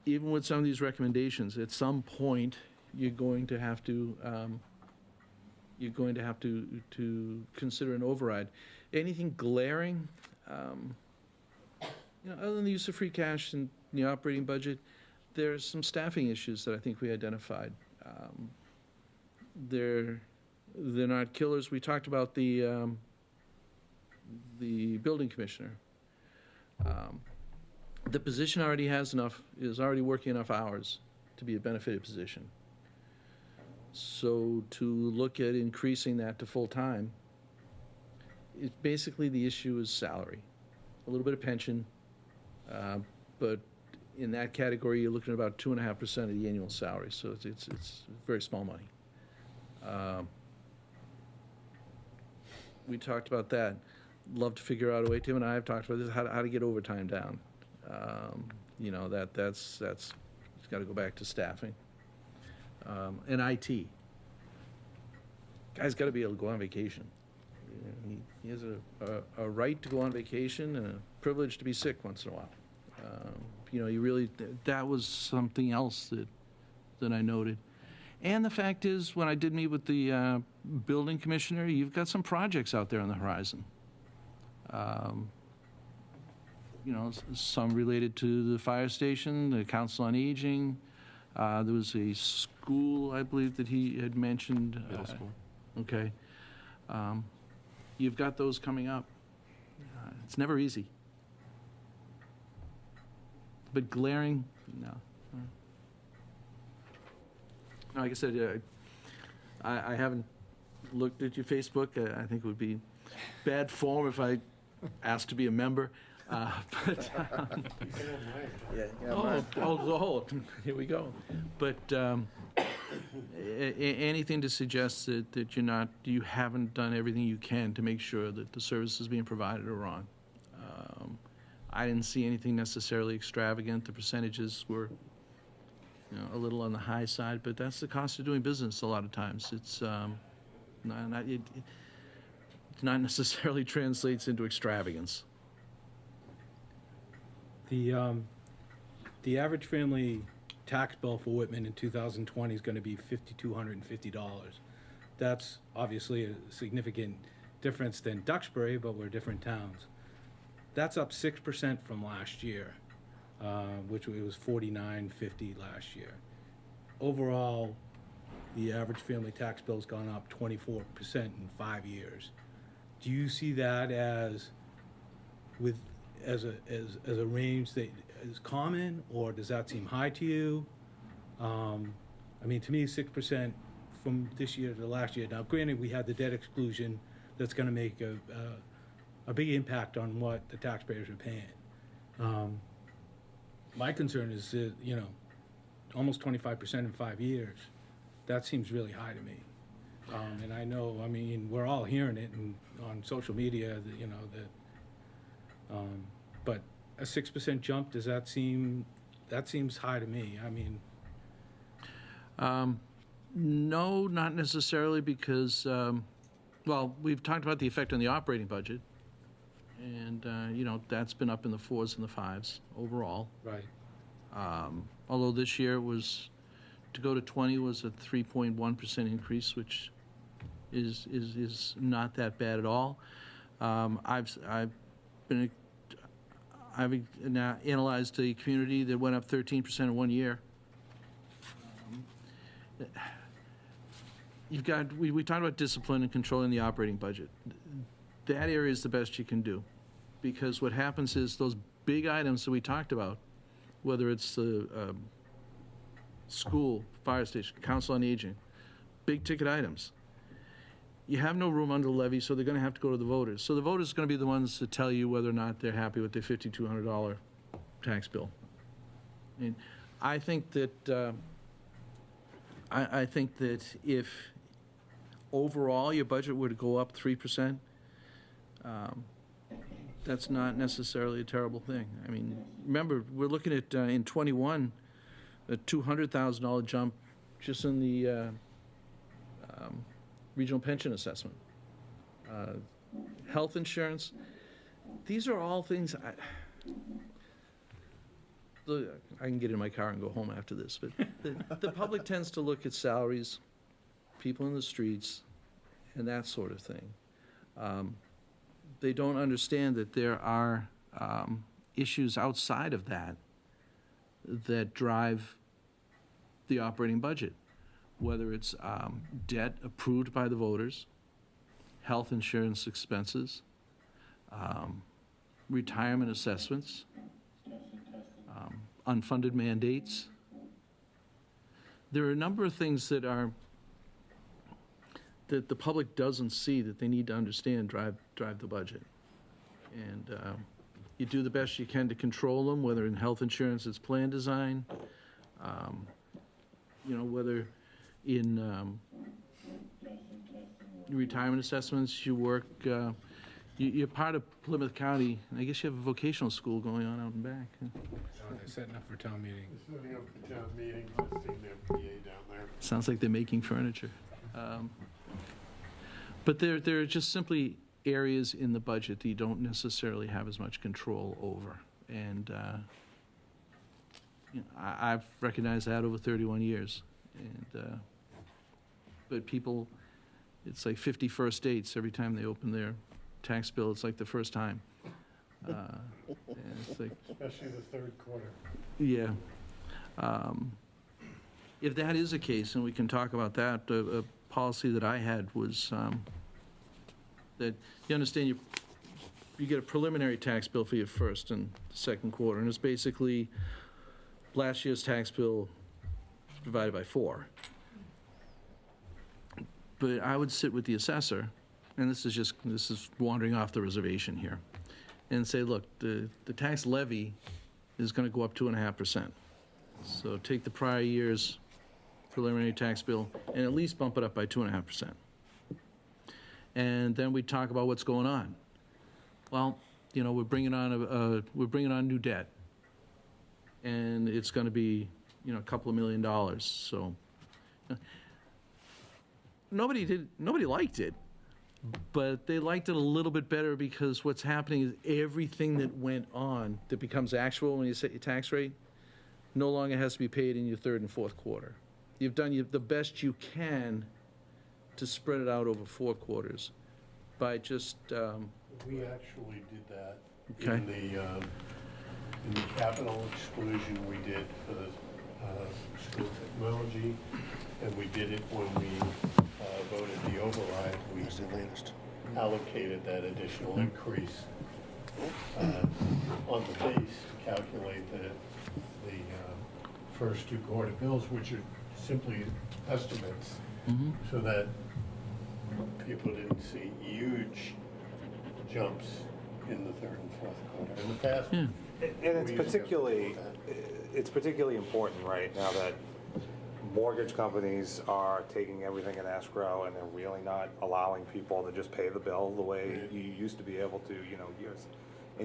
even with some of these recommendations, at some point you're going to have to consider an override. Anything glaring, other than the use of free cash in the operating budget, there's some staffing issues that I think we identified. They're not killers. We talked about the building commissioner. The position is already working enough hours to be a benefited position. So to look at increasing that to full-time, basically the issue is salary. A little bit of pension, but in that category, you're looking at about 2.5% of the annual salary, so it's very small money. We talked about that. Love to figure out a way, Tim and I have talked about this, how to get overtime down. That's it's got to go back to staffing. And IT. Guy's got to be able to go on vacation. He has a right to go on vacation and a privilege to be sick once in a while. That was something else that I noted. And the fact is, when I did meet with the building commissioner, you've got some projects out there on the horizon. Some related to the fire station, the Council on Aging. There was a school, I believe, that he had mentioned. Middle school. Okay. You've got those coming up. It's never easy. But glaring, no. Like I said, I haven't looked at your Facebook. I think it would be bad form if I asked to be a member. But, here we go. But anything to suggest that you haven't done everything you can to make sure that the services being provided are on. I didn't see anything necessarily extravagant. The percentages were, a little on the high side, but that's the cost of doing business a lot of times. It's it not necessarily translates into extravagance. The average family tax bill for Whitman in 2020 is going to be $5,250. That's obviously a significant difference than Duxbury, but we're different towns. That's up 6% from last year, which it was $4,950 last year. Overall, the average family tax bill's gone up 24% in 5 years. Do you see that as a range that is common, or does that seem high to you? To me, 6% from this year to last year. Now, granted, we had the debt exclusion that's going to make a big impact on what the taxpayers are paying. My concern is that, almost 25% in 5 years. That seems really high to me. And I know, we're all hearing it on social media, but a 6% jump, that seems high to me. No, not necessarily, because, we've talked about the effect on the operating budget, and, that's been up in the 4s and the 5s overall. Right. Although this year to go to 20 was a 3.1% increase, which is not that bad at all. I've now analyzed a community that went up 13% in 1 year. We talked about discipline and controlling the operating budget. That area is the best you can do, because what happens is those big items that we talked about, whether it's the school, fire station, council on aging, big ticket items, you have no room under the levy, so they're going to have to go to the voters. So the voters are going to be the ones to tell you whether or not they're happy with their $5,200 tax bill. And I think that I think that if overall your budget were to go up 3%, that's not necessarily a terrible thing. Remember, we're looking at in 21 a $200,000 jump just in the regional pension assessment. Health insurance, these are all things, I can get in my car and go home after this, but the public tends to look at salaries, people in the streets, and that sort of thing. They don't understand that there are issues outside of that drive the operating budget, whether it's debt approved by the voters, health insurance expenses, retirement assessments, unfunded mandates. There are a number of things that the public doesn't see that they need to understand drive the budget. And you do the best you can to control them, whether in health insurance it's plan design, whether in retirement assessments you work, you're part of Plymouth County. I guess you have a vocational school going on out in back. They're setting up for town meeting. Setting up for town meeting, listing their PA down there. Sounds like they're making furniture. But there are just simply areas in the budget that you don't necessarily have as much control over. And I've recognized that over 31 years. And but people, it's like 50 first dates every time they open their tax bill. It's like the first time. And it's like, Especially the third quarter. yeah. If that is the case, and we can talk about that, a policy that I had was that you understand you get a preliminary tax bill for your first and second quarter, and it's basically last year's tax bill divided by 4. But I would sit with the assessor, and this is wandering off the reservation here, and say, look, the tax levy is going to go up 2.5%. So take the prior year's preliminary tax bill and at least bump it up by 2.5%. And then we talk about what's going on. Well, you know, we're bringing on new debt, and it's going to be, you know, a couple of $1 million. So nobody liked it, but they liked it a little bit better because what's happening is everything that went on that becomes actual when you set your tax rate no longer has to be paid in your third and fourth quarter. You've done the best you can to spread it out over 4 quarters by just, We actually did that Okay. in the capital exclusion we did for the school technology, and we did it when we voted the override. We allocated that additional increase on the base to calculate the first 2 quarter bills, which are simply estimates, so that people didn't see huge jumps in the third and fourth quarter. In the past, And we used to have to do that. it's particularly important right now that mortgage companies are taking everything in escrow, and they're really not allowing people to just pay the bill the way you used to be able to, you know,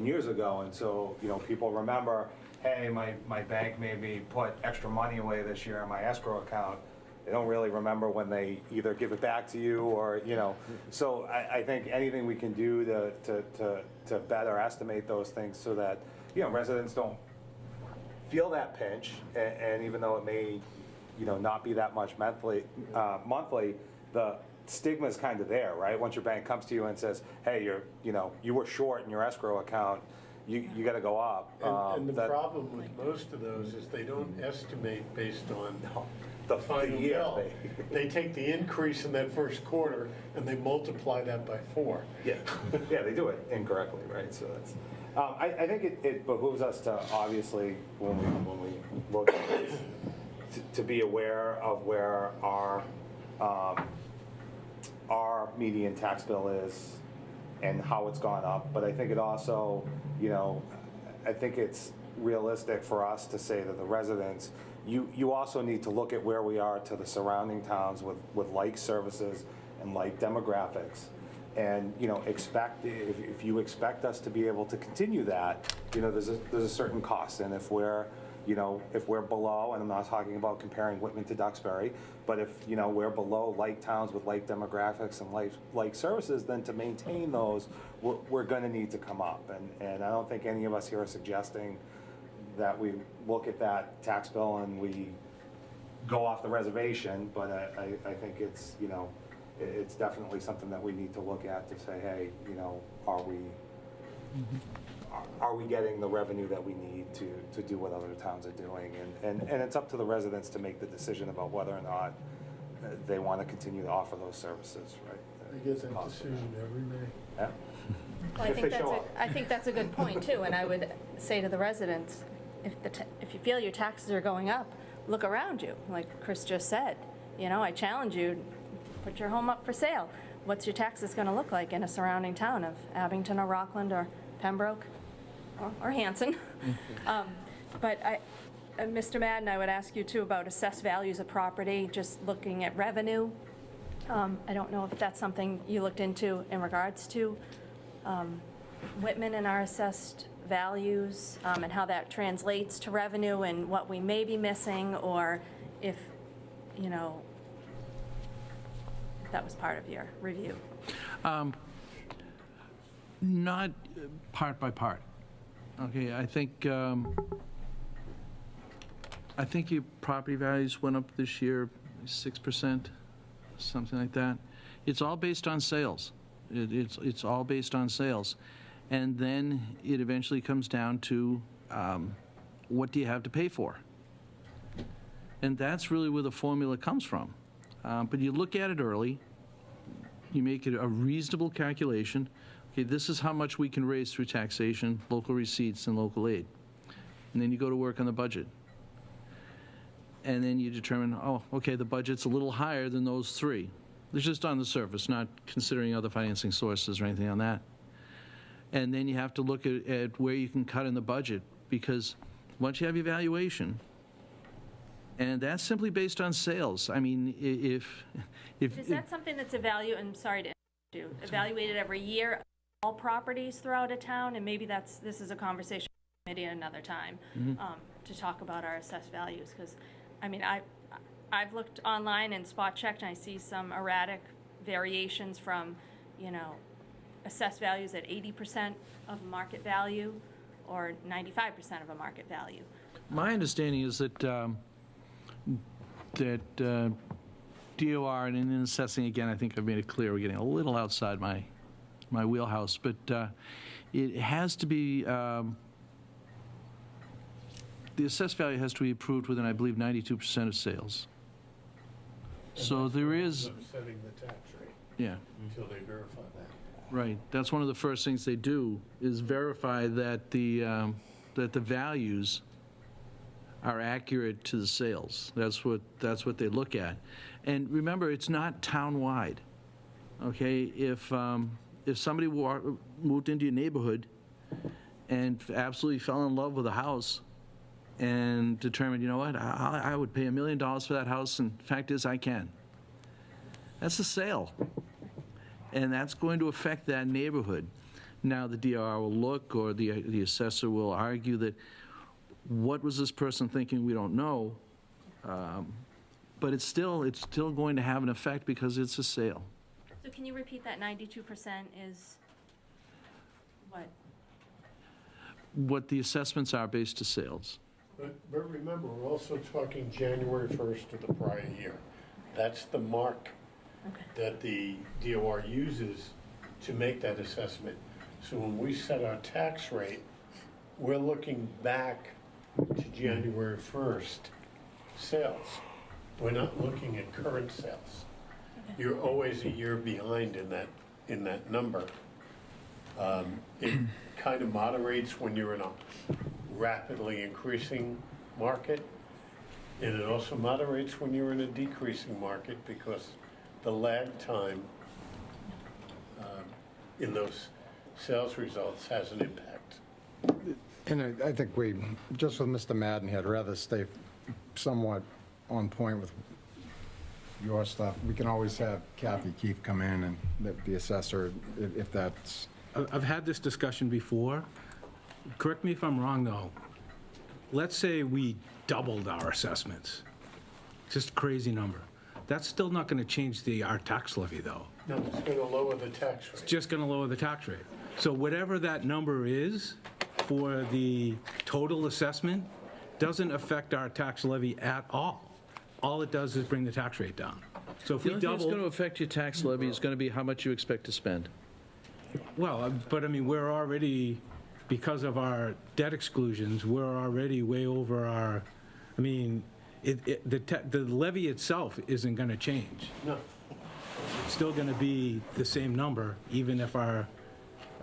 years ago. And so, you know, people remember, hey, my bank made me put extra money away this year in my escrow account. They don't really remember when they either give it back to you or, you know. So I think anything we can do to better estimate those things so that, you know, residents don't feel that pinch, and even though it may, you know, not be that much monthly, the stigma is kind of there, right? Once your bank comes to you and says, hey, you were short in your escrow account, you got to go up. And the problem with most of those is they don't estimate based on the final year, bill. They take the increase in that first quarter and they multiply that by 4. Yeah, yeah, they do it incorrectly, right? So that's. I think it behooves us to obviously when we look at this, to be aware of where our median tax bill is and how it's gone up. But I think it also, you know, I think it's realistic for us to say to the residents, you also need to look at where we are to the surrounding towns with like services and like demographics. And, you know, if you expect us to be able to continue that, you know, there's a certain cost. And if we're below, and I'm not talking about comparing Whitman to Duxbury, but if, you know, we're below like towns with like demographics and like services, then to maintain those, we're going to need to come up. And I don't think any of us here are suggesting that we look at that tax bill and we go off the reservation, but I think it's, you know, it's definitely something that we need to look at to say, hey, you know, are we getting the revenue that we need to do what other towns are doing? And it's up to the residents to make the decision about whether or not they want to continue to offer those services, right? I get that decision every May. Yeah. Well, If they show up. I think that's a good point, too, and I would say to the residents, if you feel your taxes are going up, look around you, like Chris just said. You know, I challenge you, put your home up for sale. What's your taxes going to look like in a surrounding town of Abington or Rockland or Pembroke or Hanson? But Mr. Madden, I would ask you, too, about assessed values of property, just looking at revenue. I don't know if that's something you looked into in regards to Whitman and our assessed values, and how that translates to revenue and what we may be missing, or if, you know, that was part of your review. Not part by part. Okay, I think your property values went up this year 6%, something like that. It's all based on sales. It's all based on sales. And then it eventually comes down to what do you have to pay for? And that's really where the formula comes from. But you look at it early, you make it a reasonable calculation. Okay, this is how much we can raise through taxation, local receipts, and local aid. And then you go to work on the budget. And then you determine, oh, okay, the budget's a little higher than those 3. It's just on the surface, not considering other financing sources or anything on that. And then you have to look at where you can cut in the budget, because once you have your valuation, and that's simply based on sales. I mean, if Is that something that's I'm sorry to interrupt you, evaluated every year, all properties throughout a town? And maybe this is a conversation for the committee at another time, to talk about our assessed values, because, I mean, I've looked online and spot checked, and I see some erratic variations from, assessed values at 80% of market value or 95% of a market value. My understanding is that DOR, and in assessing, again, I think I've made it clear, we're getting a little outside my wheelhouse, but it has to be, the assessed value has to be approved within, I believe, 92% of sales. So there is, Of setting the tax rate yeah, until they verify that. right. That's one of the first things they do, is verify that the values are accurate to the sales. That's what they look at. And remember, it's not town-wide, okay? If somebody moved into your neighborhood and absolutely fell in love with a house and determined, you know what, I would pay $1 million for that house, and fact is, I can. That's a sale. And that's going to affect that neighborhood. Now, the DRR will look, or the assessor will argue that, what was this person thinking? We don't know. But it's still going to have an effect because it's a sale. So can you repeat that 92% is what? What the assessments are based to sales. But remember, we're also talking January 1st of the prior year. That's the mark that the DOR uses to make that assessment. So when we set our tax rate, we're looking back to January 1st sales. We're not looking at current sales. You're always a year behind in that number. It kind of moderates when you're in a rapidly increasing market, and it also moderates when you're in a decreasing market, because the lag time in those sales results has an impact. And I think we, just with Mr. Madden, had rather stay somewhat on point with your stuff. We can always have Kathy Keefe come in and the assessor, if that's... I've had this discussion before. Correct me if I'm wrong, though. Let's say we doubled our assessments. Just a crazy number. That's still not going to change our tax levy, though. No, it's going to lower the tax It's rate. just going to lower the tax rate. So whatever that number is for the total assessment doesn't affect our tax levy at all. All it does is bring the tax rate down. So if The we only thing that's double... going to affect your tax levy is going to be how much you expect to spend. Well, but I mean, we're already, because of our debt exclusions, we're already way over our, I mean, the levy itself isn't going to change. No. It's still going to be the same number, even if our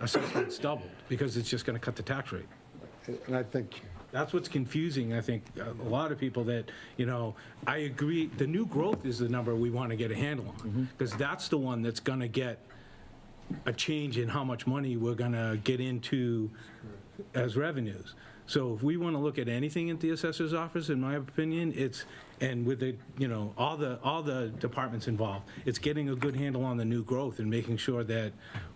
assessment's doubled, because it's just going to cut the tax rate. And I think, That's what's confusing, I think, a lot of people that, I agree, the new growth is the number we want to get a handle on, because that's the one that's going to get a change in how much money we're going to get into as revenues. So if we want to look at anything at the assessor's office, in my opinion, and with the, all the departments involved, it's getting a good handle on the new growth and making sure that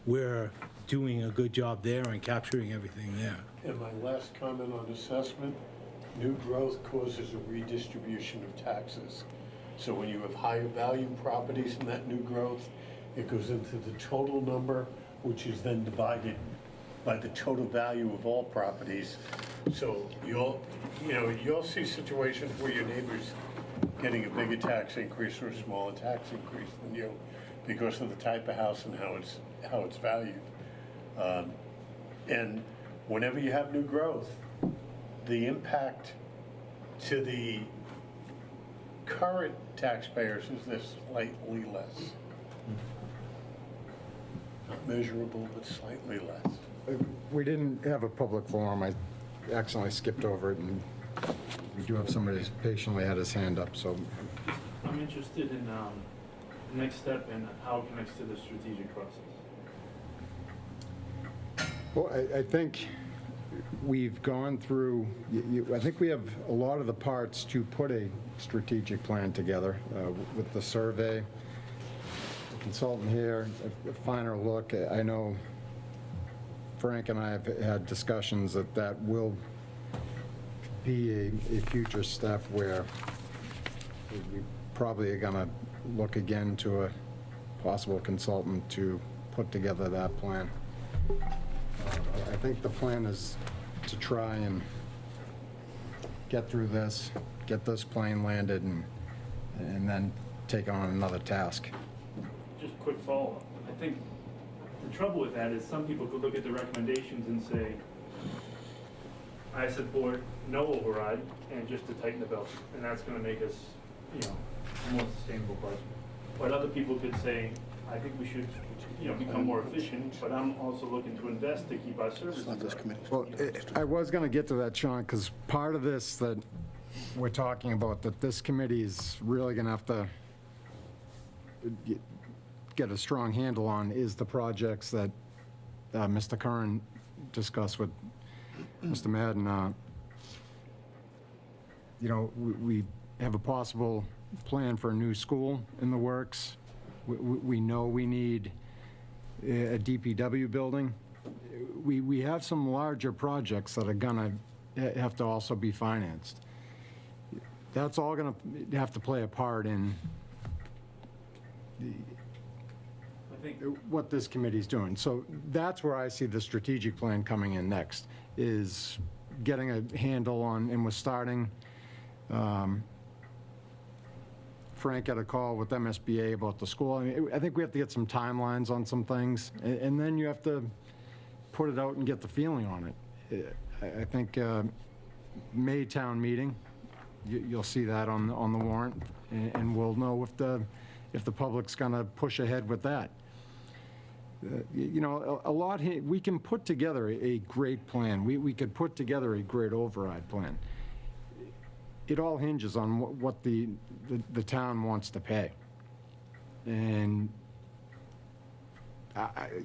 we're doing a good job there and capturing everything there. And my last comment on assessment, new growth causes a redistribution of taxes. So when you have higher value properties in that new growth, it goes into the total number, which is then divided by the total value of all properties. So you'll see situations where your neighbor's getting a bigger tax increase or a smaller tax increase than you, because of the type of house and how it's valued. And whenever you have new growth, the impact to the current taxpayers is this slightly less. Not measurable, but slightly less. we didn't have a public forum. I accidentally skipped over it, and we do have somebody who's patiently had his hand up, so I'm interested in next step and how it connects to the strategic process. Well, I think we've gone through, I think we have a lot of the parts to put a strategic plan together with the survey, the consultant here, a finer look. I know Frank and I have had discussions that will be a future step where we probably are going to look again to a possible consultant to put together that plan. I think the plan is to try and get through this, get this plane landed, and then take on another task. Just quick follow-up. I think the trouble with that is some people could look at the recommendations and say, I support no override and just to tighten the belt, and that's gonna make us, a more sustainable budget. But other people could say, I think we should, become more efficient, but I'm also looking to invest to keep our services up. Well, I was going to get to that, Sean, because part of this that we're talking about, that this committee is really going to have to get a strong handle on, is the projects that Mr. Curran discussed with Mr. Madden. We have a possible plan for a new school in the works. We know we need a DPW building. We have some larger projects that are gonna have to also be financed. That's all gonna have to play a part in I think what this committee's doing. So that's where I see the strategic plan coming in next, is getting a handle on, and we're starting, Frank had a call with MSBA about the school. I think we have to get some timelines on some things, and then you have to put it out and get the feeling on it. I think May town meeting, you'll see that on the warrant, and we'll know if the public's gonna push ahead with that. We can put together a great plan. We could put together a great override plan. It all hinges on what the town wants to pay. And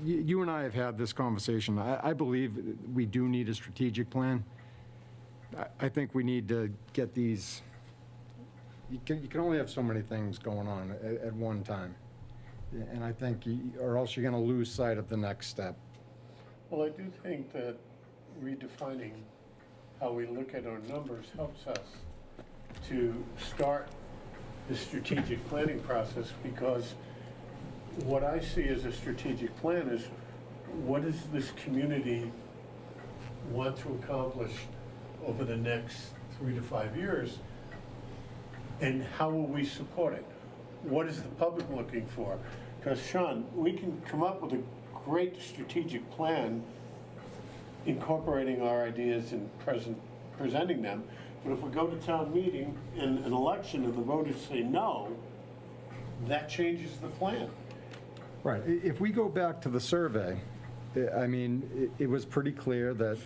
you and I have had this conversation. I believe we do need a strategic plan. I think we need to get these, you can only have so many things going on at one time. And I think, or else you're going to lose sight of the next step. Well, I do think that redefining how we look at our numbers helps us to start the strategic planning process, because what I see as a strategic plan is, what does this community want to accomplish over the next 3 to 5 years, and how will we support it? What is the public looking for? Because, Sean, we can come up with a great strategic plan incorporating our ideas and presenting them, but if we go to town meeting in an election and the voters say no, that changes the plan. Right. If we go back to the survey, I mean, it was pretty clear that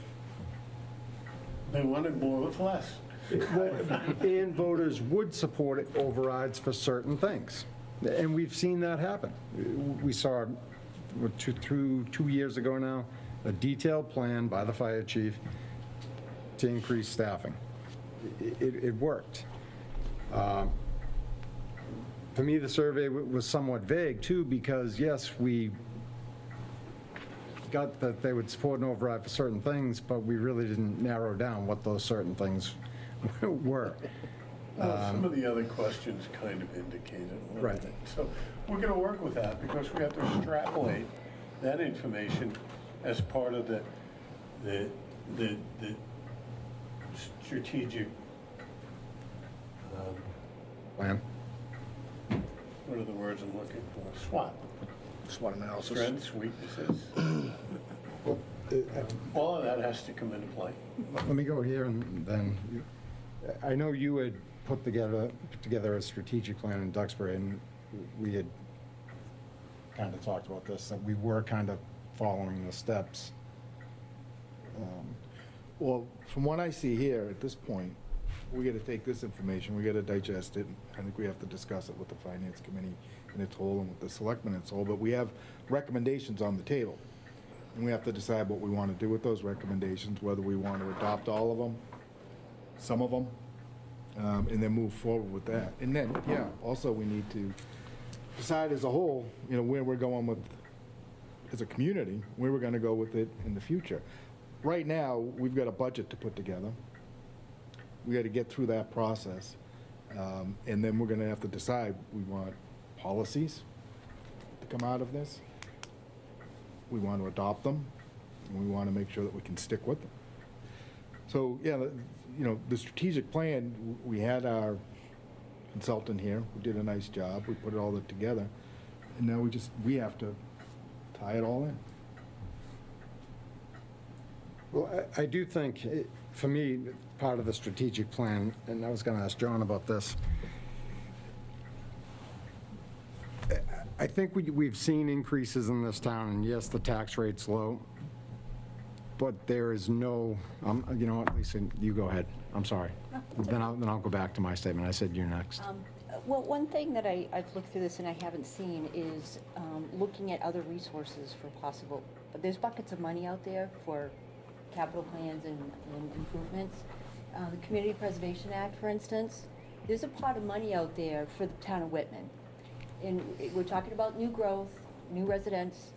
They wanted more with less. and voters would support overrides for certain things. And we've seen that happen. We saw, 2 years ago now, a detailed plan by the fire chief to increase staffing. It worked. To me, the survey was somewhat vague, too, because, yes, we got that they would support an override for certain things, but we really didn't narrow down what those certain things were. Some of the other questions kind of indicated a little Right. bit. So we're going to work with that, because we have to extrapolate that information as part of the strategic, Plan. what are the words I'm looking for? SWOT. SWOT analysis. Strengths, weaknesses. All of that has to come into play. Let me go here and then, I know you had put together a strategic plan in Duxbury, and we had kind of talked about this, that we were kind of following the steps. Well, from what I see here at this point, we gotta take this information, we gotta digest it. I think we have to discuss it with the finance committee in its whole and with the selectmen in its whole, but we have recommendations on the table. And we have to decide what we want to do with those recommendations, whether we want to adopt all of them, some of them, and then move forward with that. And then, yeah, also we need to decide as a whole, you know, where we're going with, as a community, where we're going to go with it in the future. Right now, we've got a budget to put together. We got to get through that process. And then we're going to have to decide, we want policies to come out of this. We want to adopt them, and we want to make sure that we can stick with them. So, yeah, you know, the strategic plan, we had our consultant here, who did a nice job, we put it all together, and now we have to tie it all in. Well, I do think, for me, part of the strategic plan, and I was going to ask John about this, I think we've seen increases in this town, and yes, the tax rate's low, but there is no, you know what, Lisa, you go ahead. I'm sorry. Then I'll go back to my statement. I said you're next. Well, one thing that I've looked through this and I haven't seen is looking at other resources for possible, there's buckets of money out there for capital plans and improvements. The Community Preservation Act, for instance, there's a pot of money out there for the town of Whitman. And we're talking about new growth, new residents.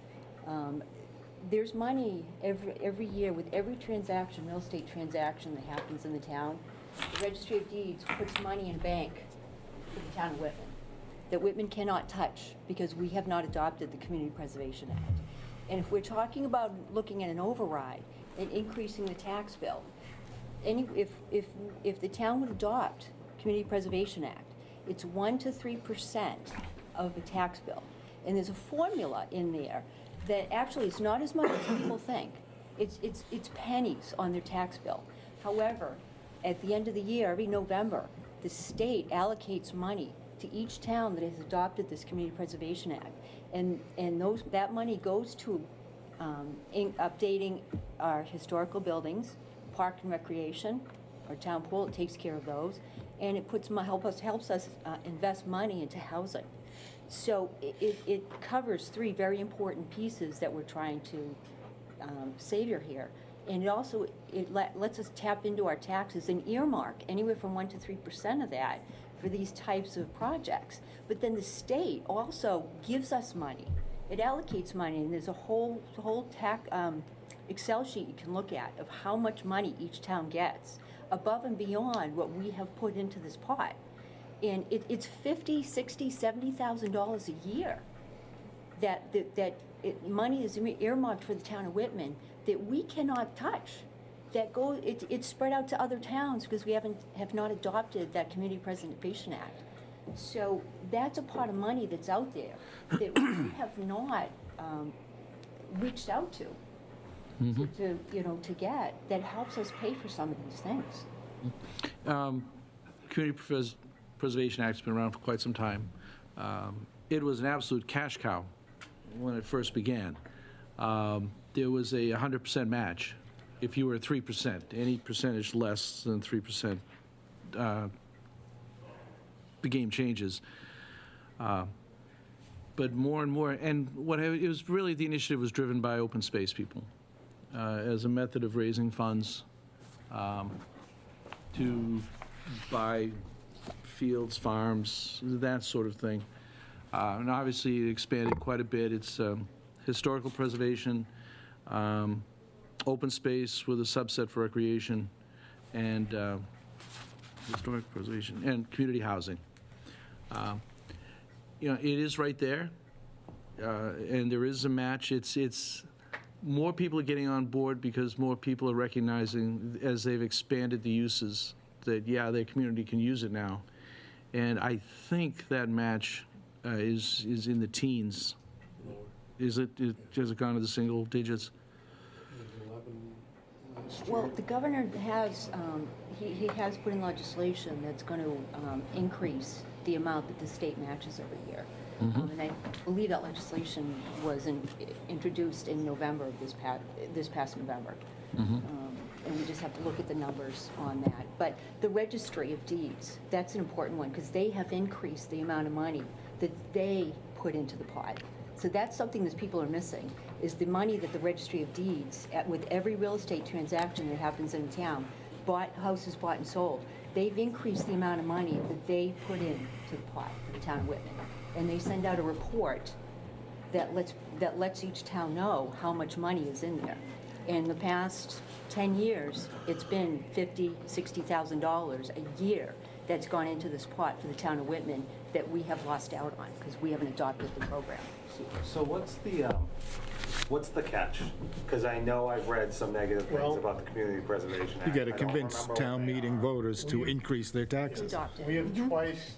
There's money every year with every transaction, real estate transaction that happens in the town. The Registry of Deeds puts money in a bank for the town of Whitman that Whitman cannot touch because we have not adopted the Community Preservation Act. And if we're talking about looking at an override and increasing the tax bill, if the town would adopt Community Preservation Act, it's 1% to 3% of the tax bill. And there's a formula in there that actually is not as much as people think. It's pennies on their tax bill. However, at the end of the year, every November, the state allocates money to each town that has adopted this Community Preservation Act. And that money goes to updating our historical buildings, park and recreation, our town pool, it takes care of those, and it helps us invest money into housing. So it covers three very important pieces that we're trying to savor here. And it also lets us tap into our taxes and earmark anywhere from 1% to 3% of that for these types of projects. But then the state also gives us money. It allocates money, and there's a whole Excel sheet you can look at of how much money each town gets above and beyond what we have put into this pot. And it's $50,000, $60,000, $70,000 a year that money is earmarked for the town of Whitman that we cannot touch. It's spread out to other towns because we have not adopted that Community Preservation Act. So that's a pot of money that's out there that we have not reached out to. To get, that helps us pay for some of these things. Community Preservation Act's been around for quite some time. It was an absolute cash cow when it first began. There was a 100% match if you were at 3%. Any percentage less than 3%, the game changes. But more and more, and it was really, the initiative was driven by open space people as a method of raising funds to buy fields, farms, that sort of thing. And obviously it expanded quite a bit. It's historical preservation, open space with a subset for recreation, and historic preservation, and community housing. It is right there, and there is a match. It's more people are getting on board because more people are recognizing, as they've expanded the uses, that, yeah, their community can use it now. And I think that match is in the teens. Has it gone to the single digits? Well, the governor has, he has put in legislation that's going to increase the amount that the state matches every year. And I believe that legislation was introduced in November of this past November. and we just have to look at the numbers on that. But the registry of deeds, that's an important one, because they have increased the amount of money that they put into the pot. So that's something that people are missing, is the money that the registry of deeds, with every real estate transaction that happens in the town, houses bought and sold, they've increased the amount of money that they put into the pot for the town of Whitman. And they send out a report that lets each town know how much money is in there. In the past 10 years, it's been $50,000, $60,000 a year that's gone into this pot for the town of Whitman that we have lost out on because we haven't adopted the program. So what's the catch? Because I know I've read some negative Well, things about the Community Preservation Act. You gotta I don't convince remember what town they meeting are. voters to increase their taxes. Adopt it. We have twice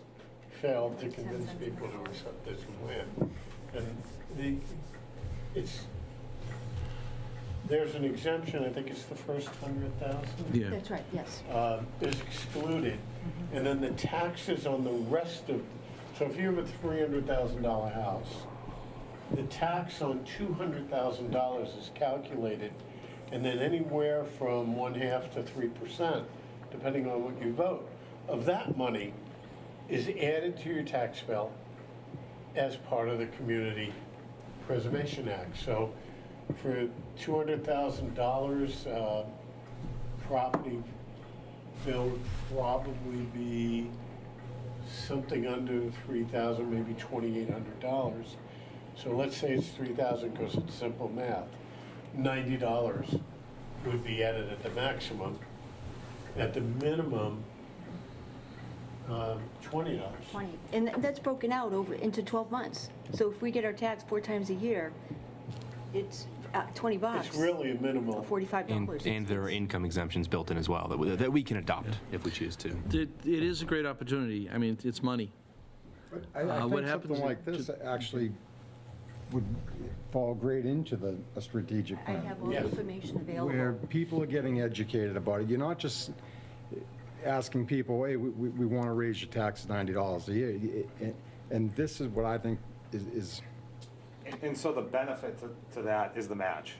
failed to convince people to accept this plan. And there's an exemption, I think it's the first 100,000. Yeah. That's right, yes. Is excluded. And then the taxes on the rest of, so if you have a $300,000 house, the tax on $200,000 is calculated, and then anywhere from 1/2 to 3%, depending on what you vote, of that money is added to your tax bill as part of the Community Preservation Act. So for $200,000, property bill would probably be something under $3,000, maybe $2,800. So let's say it's $3,000 because it's simple math. $90 would be added at the maximum. At the minimum, $20. 20. And that's broken out into 12 months. So if we get our tax 4 times a year, it's $20. It's really a minimal. $45. And there are income exemptions built in as well that we can adopt if we choose to. It is a great opportunity. I mean, it's money. I what think happens something like this actually would fall great into a strategic I plan. have all the Yes. information available. Where people are getting educated about it. You're not just asking people, hey, we want to raise your taxes $90 a year. And this is what I think is And so the benefit to that is the match,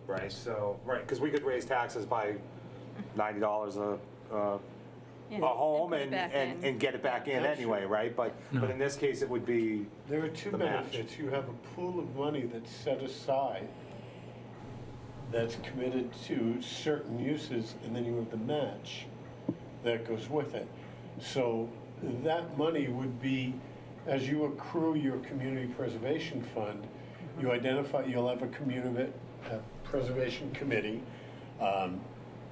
right? So, right, because we could raise taxes by $90 a home and put it back in. and get it back in anyway, right? But in this case, it would be There are two the match. benefits. You have a pool of money that's set aside that's committed to certain uses, and then you have the match that goes with it. So that money would be, as you accrue your community preservation fund, you identify, you'll have a community preservation committee.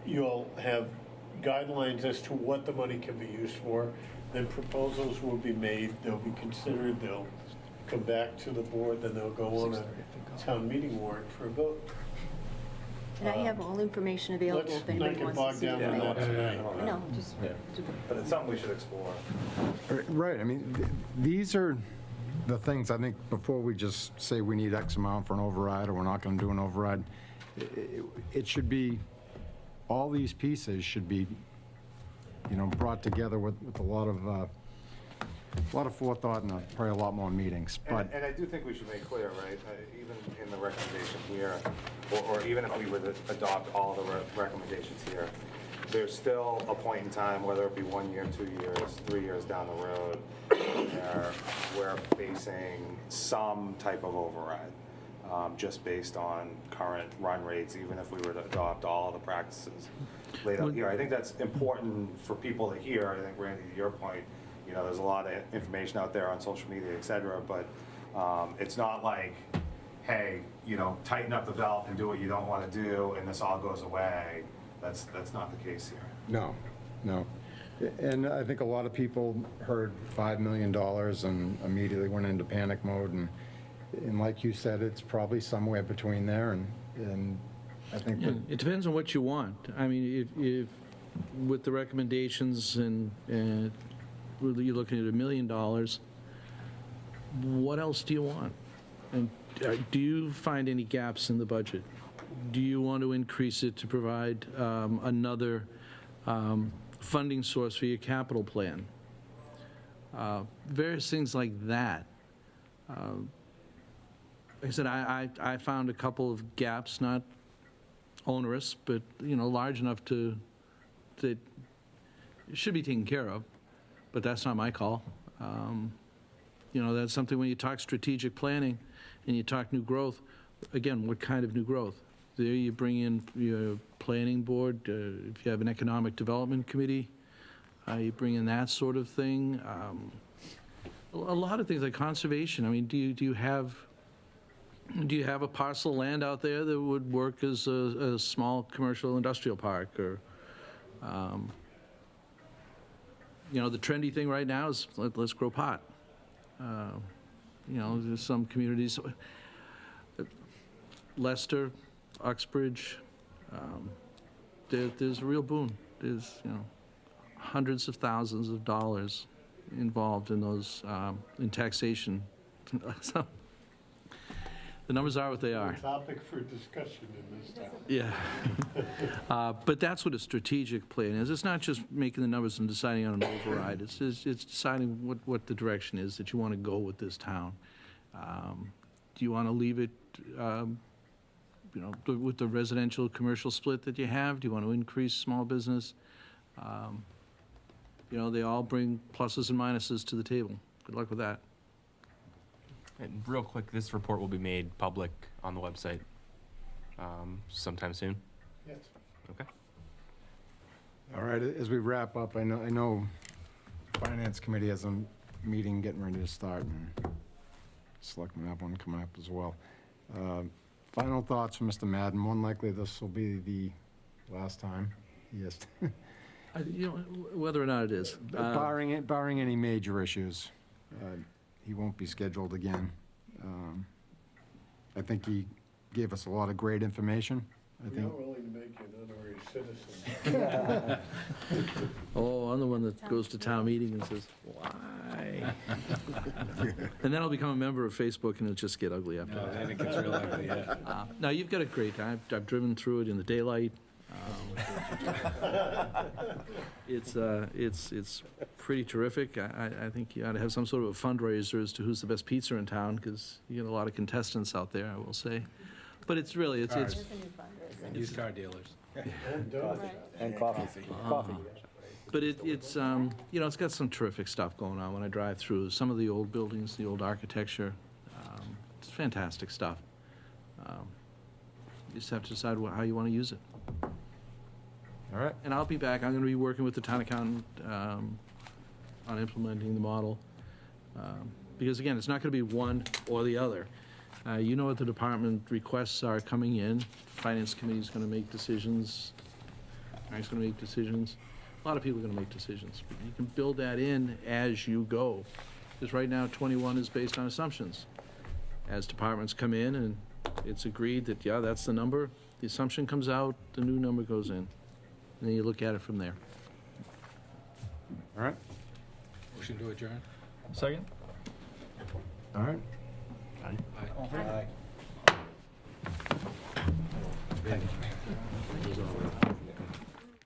You'll have guidelines as to what the money can be used for. Then proposals will be made, they'll be considered, they'll come back to the board, then they'll go on a town meeting warrant for a vote. And I have all information available Let's if not anybody get wants to bogged see down it. in that tonight. No, just, But it's something we should explore. right. I mean, these are the things, I think, before we just say we need X amount for an override or we're not going to do an override, it should be, all these pieces should be, brought together with a lot of forethought and probably a lot more meetings. But And I do think we should make clear, right, even in the recommendation here, or even if we would adopt all the recommendations here, there's still a point in time, whether it be 1 year, 2 years, 3 years down the road, where we're facing some type of override, just based on current run rates, even if we were to adopt all the practices laid out here. I think that's important for people to hear. I think, Randy, to your point, there's a lot of information out there on social media, et cetera, but it's not like, hey, tighten up the belt and do what you don't want to do, and this all goes away. That's not the case here. No. And I think a lot of people heard $5 million and immediately went into panic mode. And like you said, it's probably somewhere between there. And I think that It depends on what you want. I mean, if with the recommendations and you're looking at $1 million, what else do you want? And do you find any gaps in the budget? Do you want to increase it to provide another funding source for your capital plan? Various things like that. Like I said, I found a couple of gaps, not onerous, but, large enough that it should be taken care of, but that's not my call. That's something when you talk strategic planning and you talk new growth, again, what kind of new growth? There you bring in your planning board, if you have an economic development committee, you bring in that sort of thing. A lot of things like conservation. I mean, do you have a parcel of land out there that would work as a small commercial industrial park? Or, the trendy thing right now is let's grow pot. There's some communities, Leicester, Uxbridge, there's a real boon. There's, hundreds of thousands of dollars involved in those, in taxation. So, the numbers are what they are. Topic for discussion in this town. Yeah. But that's what a strategic plan is. It's not just making the numbers and deciding on an override. It's deciding what the direction is that you want to go with this town. Do you want to leave it, with the residential commercial split that you have? Do you want to increase small business? They all bring pluses and minuses to the table. Good luck with that. And real quick, this report will be made public on the website sometime soon. Yes. Okay. All right, as we wrap up, I know Finance Committee has a meeting getting ready to start, and Selectmen have one coming up as well. Final thoughts from Mr. Madden. More than likely, this will be the last time. Yes. Whether or not it is. Barring any major issues, he won't be scheduled again. I think he gave us a lot of great information. I We think. are willing to make you an honorary citizen. Oh, I'm the one that goes to town meeting and says, why? And then I'll become a member of Facebook and it'll just get ugly after that. Then it gets real ugly, yeah. No, you've got a great time. I've driven through it in the daylight. It's pretty terrific. I think you ought to have some sort of a fundraiser as to who's the best pizza in town, because you get a lot of contestants out there, I will say. But it's really, it's There's a new fundraiser. Used car dealers. And coffee. but it's got some terrific stuff going on when I drive through. Some of the old buildings, the old architecture, it's fantastic stuff. You just have to decide how you want to use it. All right. And I'll be back. I'm going to be working with the town accountant on implementing the model. Because again, it's not going to be one or the other. You know what the department requests are coming in. Finance committee's going to make decisions. Frank's going to make decisions. A lot of people are going to make decisions. But you can build that in as you go. Because right now, 21 is based on assumptions. As departments come in and it's agreed that, yeah, that's the number, the assumption comes out, the new number goes in. And then you look at it from there. All right. Motion to adjourn? Second? All right. Aye. Aye.